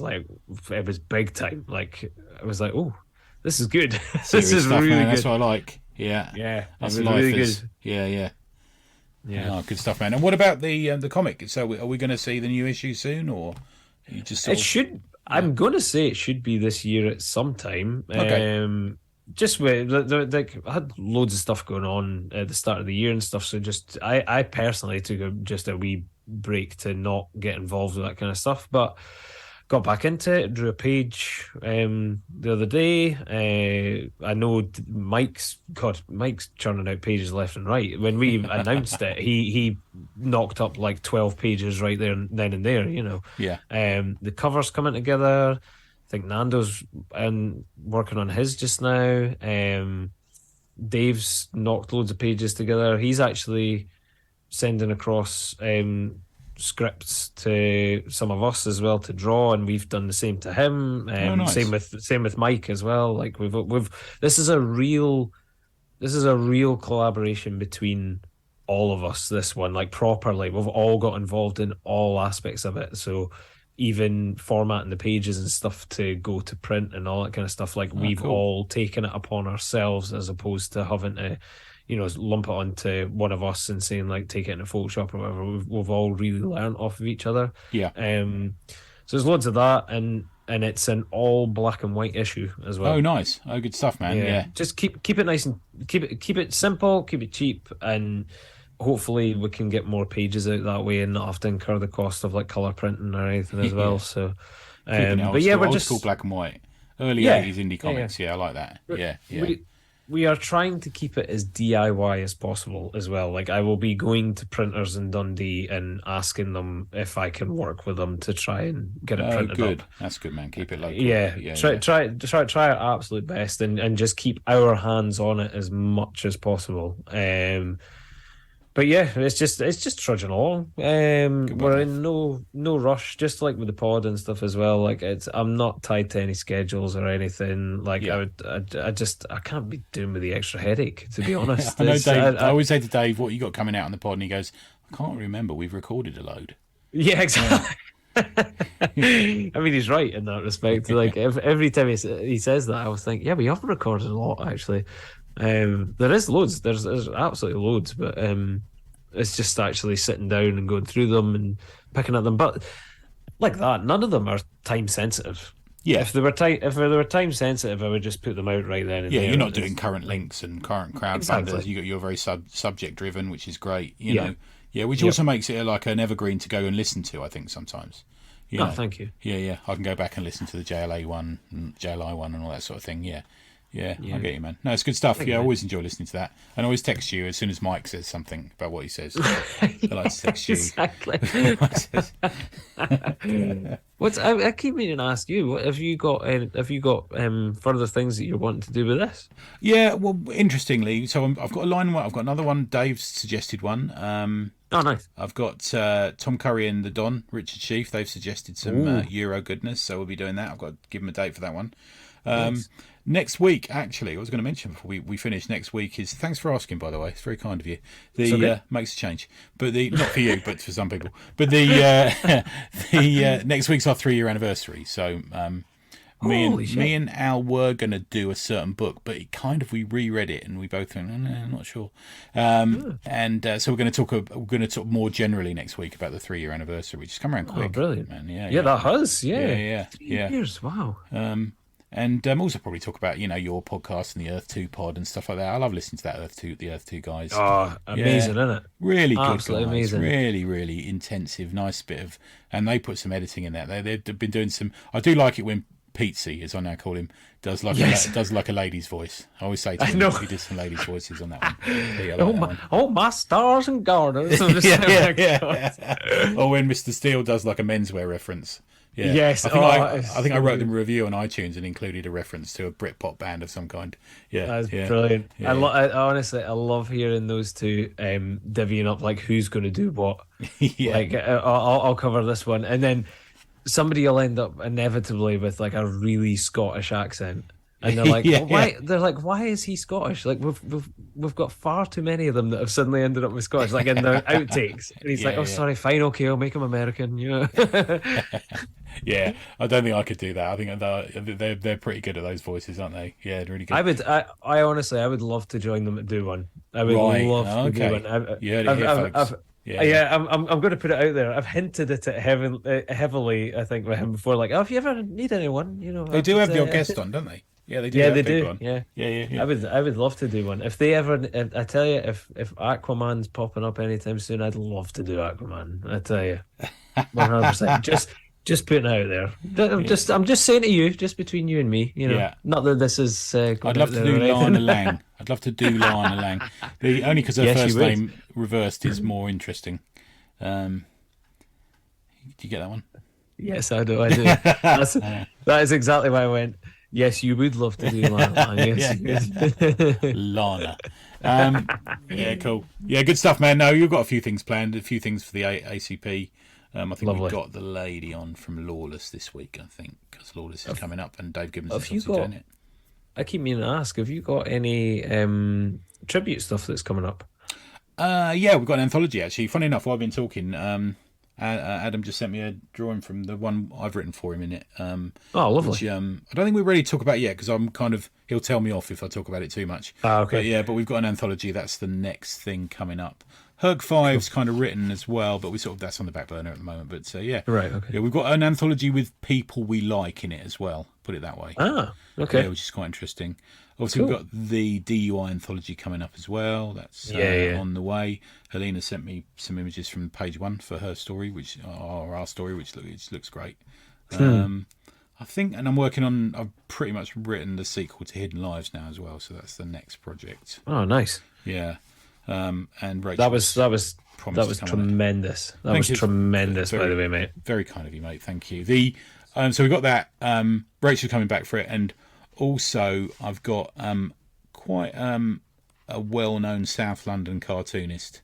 Speaker 2: big time. Like I was like, oh, this is good. This is
Speaker 1: stuff,
Speaker 2: really
Speaker 1: man.
Speaker 2: good.
Speaker 1: That's what I like. Yeah,
Speaker 2: that's life really
Speaker 1: is.
Speaker 2: Good.
Speaker 1: Yeah.
Speaker 2: Oh,
Speaker 1: good stuff, man. And what about the comic? So are we going to see the new issue soon, or you just
Speaker 2: should? Yeah. I'm going to say it should be this year at some time.
Speaker 1: Okay.
Speaker 2: Just with like I had loads of stuff going on at the start of the year and stuff, so just I personally took just a wee break to not get involved with that kind of stuff, but got back into it, drew a page the other day. I know Mike's churning out pages left and right. When we announced it, he knocked up like 12 pages right there then and there, you know.
Speaker 1: Yeah.
Speaker 2: The cover's coming together. I think Nando's working on his just now. Dave's knocked loads of pages together. He's actually sending across scripts to some of us as well to draw, and we've done the same to him.
Speaker 1: Nice.
Speaker 2: Same with Mike as well. Like we've this is a real collaboration between all of us. This one, like properly, we've all got involved in all aspects of it. So even formatting the pages and stuff to go to print and all that kind of stuff. Like we've all taken it upon ourselves as opposed to having to, lump it onto one of us and saying like take it into Photoshop or whatever. We've all really learned off of each other.
Speaker 1: Yeah.
Speaker 2: So there's loads of that, and it's an all black and white issue as well.
Speaker 1: Oh, nice. Oh, good stuff, man. Yeah.
Speaker 2: Just keep it nice and keep it simple, keep it cheap, and hopefully we can get more pages out that way and not have to incur the cost of like color printing or anything as well. So,
Speaker 1: but yeah, we're just old school black and white, early 80s indie comics. Yeah, I like that. Yeah.
Speaker 2: We are trying to keep it as DIY as possible as well. Like I will be going to printers in Dundee and asking them if I can work with them to try and get it printed
Speaker 1: good.
Speaker 2: up.
Speaker 1: That's good, man. Keep it local.
Speaker 2: Try our absolute best and just keep our hands on it as much as possible. But yeah, it's just trudging along. We're in no rush, just like with the pod and stuff as well. Like I'm not tied to any schedules or anything. Like I can't be doing with the extra headache, to be honest.
Speaker 1: I know Dave. I always say to Dave, "What you got coming out on the pod?" And he goes, "I can't remember. We've recorded a load."
Speaker 2: Yeah, exactly. I mean, he's right in that respect. Like every time he says that, I was thinking, yeah, we haven't recorded a lot actually. There is loads. There's absolutely loads, but it's just actually sitting down and going through them and picking at them. But like that, none of them are time sensitive.
Speaker 1: Yeah.
Speaker 2: If they were time sensitive, I would just put them out right then. And
Speaker 1: yeah,
Speaker 2: there.
Speaker 1: You're not doing current links and current crowdfunders.
Speaker 2: Exactly.
Speaker 1: You're very subject driven, which is great. You know. Yeah, which also makes it like an evergreen to go and listen to. I think sometimes. You know?
Speaker 2: Thank you.
Speaker 1: Yeah. I can go back and listen to the JLA one, and JLI one, and all that sort of thing. Yeah, I get you, man. No, it's good stuff. I always enjoy listening to that, and I always text you as soon as Mike says something about what he says. I like to text you.
Speaker 2: Exactly. I keep meaning to ask you. What have you got? Further things that you're wanting to do with this?
Speaker 1: Yeah, well, interestingly, so I've got a line. I've got another one. Dave's suggested one.
Speaker 2: Oh, nice.
Speaker 1: I've got Tom Curry and the Don, Richard Sheaf. They've suggested some Euro goodness, so we'll be doing that. I've got to give them a date for that one. Nice. Next week, actually, I was going to mention before we finish. Next week is, thanks for asking, by the way. It's very kind of you. Makes a change, but not for you, but for some people. But the next week's our 3-year anniversary. So me and Al were going to do a certain book, but we reread it and we both went, I'm not sure. And so we're going to talk more generally next week about the 3-year anniversary, which has come around quick.
Speaker 2: Oh, brilliant,
Speaker 1: man!
Speaker 2: Yeah, that has. Yeah.
Speaker 1: 3
Speaker 2: years. Wow.
Speaker 1: And also probably talk about your podcast and the Earth 2 pod and stuff like that. I love listening to that the Earth 2 guys.
Speaker 2: Oh, amazing, isn't it?
Speaker 1: Really good
Speaker 2: Absolutely
Speaker 1: guys.
Speaker 2: Amazing.
Speaker 1: Really, really intensive, nice bit of, and they put some editing in that. They've been doing some. I do like it when Pete, as I now call him, does like a lady's voice. I always say to him, he did some ladies' voices on that one.
Speaker 2: My stars and garters.
Speaker 1: Or when Mr. Steele does like a menswear reference. Yeah.
Speaker 2: Yes,
Speaker 1: I think I wrote them a review on iTunes and included a reference to a Britpop band of some kind. Yeah,
Speaker 2: that's brilliant. Yeah. Honestly, I love hearing those two divvying up like who's going to do what. Like I'll cover this one, and then somebody will end up inevitably with like a really Scottish accent. And they're like, why? They're like, why is he Scottish? Like we've got far too many of them that have suddenly ended up with Scottish, like in their outtakes. And he's sorry, fine, okay, I'll make him American.
Speaker 1: Yeah, I don't think I could do that. I think they're pretty good at those voices, aren't they? Yeah, really good.
Speaker 2: I honestly, I would love to join them and do one. I would love to do one. I'm going to put it out there. I've hinted at it heavily. I think with him before, like, if you ever need anyone,
Speaker 1: they do have the odd guest on, don't they? Yeah, they do.
Speaker 2: Yeah, they do.
Speaker 1: One.
Speaker 2: Yeah.
Speaker 1: I
Speaker 2: would love to do one. If they ever, I tell you, if Aquaman's popping up anytime soon, I'd love to do Aquaman. I tell you, 100%. Just putting it out there. I'm just saying to you, just between you and me, not that this is.
Speaker 1: I'd love to do Lana Lang. I'd love to do Lana Lang. Only because her first name reversed is more interesting. Do you get that one?
Speaker 2: Yes, I do. That is exactly why I went. Yes, you would love to do Lana. Yes,
Speaker 1: Lana. Yeah, cool. Yeah, good stuff, man. No, you've got a few things planned, a few things for the ACP. I think we've got the lady on from Lawless this week, I think, because Lawless is coming up and Dave Gibbons is obviously doing it.
Speaker 2: I keep meaning to ask, have you got any tribute stuff that's coming up?
Speaker 1: Yeah, we've got an anthology, actually. Funny enough, while I've been talking, Adam just sent me a drawing from the one I've written for him in it.
Speaker 2: Oh, lovely.
Speaker 1: Which, I don't think we're ready to talk about it yet because I'm kind of, he'll tell me off if I talk about it too much.
Speaker 2: Okay.
Speaker 1: But we've got an anthology. That's the next thing coming up. Herg 5's kind of written as well, but that's on the back burner at the moment. But
Speaker 2: Right. Okay.
Speaker 1: Yeah, we've got an anthology with people we like in it as well. Put it that way.
Speaker 2: Okay.
Speaker 1: Yeah, which is quite interesting. Obviously, we've got the DUI anthology coming up as well. That's on the way. Helena sent me some images from page 1 for her story, which looks great. I think, and I'm working on. I've pretty much written the sequel to Hidden Lives now as well, so that's the next project.
Speaker 2: Oh, nice.
Speaker 1: Yeah, and Rachel
Speaker 2: that was tremendous. That was tremendous, by the way, mate.
Speaker 1: Very kind of you, mate. Thank you. So we got that. Rachel coming back for it, and also I've got quite a well-known South London cartoonist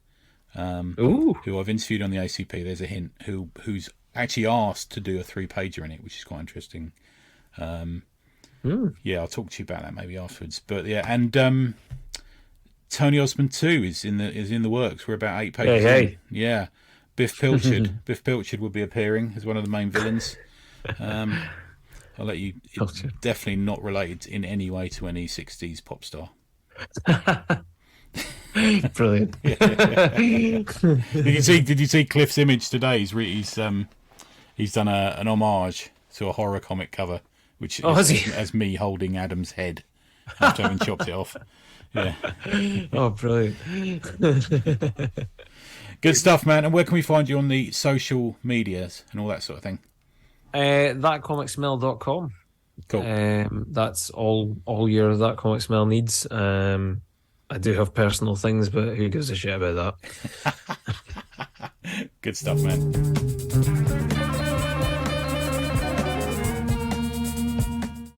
Speaker 1: who I've interviewed on the ACP. There's a hint. Who's actually asked to do a 3-pager in it, which is quite interesting. Yeah, I'll talk to you about that maybe afterwards. But yeah, and Tony Osmond 2 is in the works. We're about 8 pages in. Yeah, Biff Pilchard. Biff Pilchard will be appearing as one of the main villains. I'll let you. It's definitely not related in any way to any 60s pop star.
Speaker 2: Brilliant.
Speaker 1: Did you see Cliff's image today? He's done an homage to a horror comic cover, which has me holding Adam's head after having chopped it off. Yeah.
Speaker 2: Oh, brilliant.
Speaker 1: Good stuff, man. And where can we find you on the social medias and all that sort of thing?
Speaker 2: Thatcomicsmell.com.
Speaker 1: Cool.
Speaker 2: That's all your That Comic Smell needs. I do have personal things, but who gives a shit about that?
Speaker 1: Good stuff, man.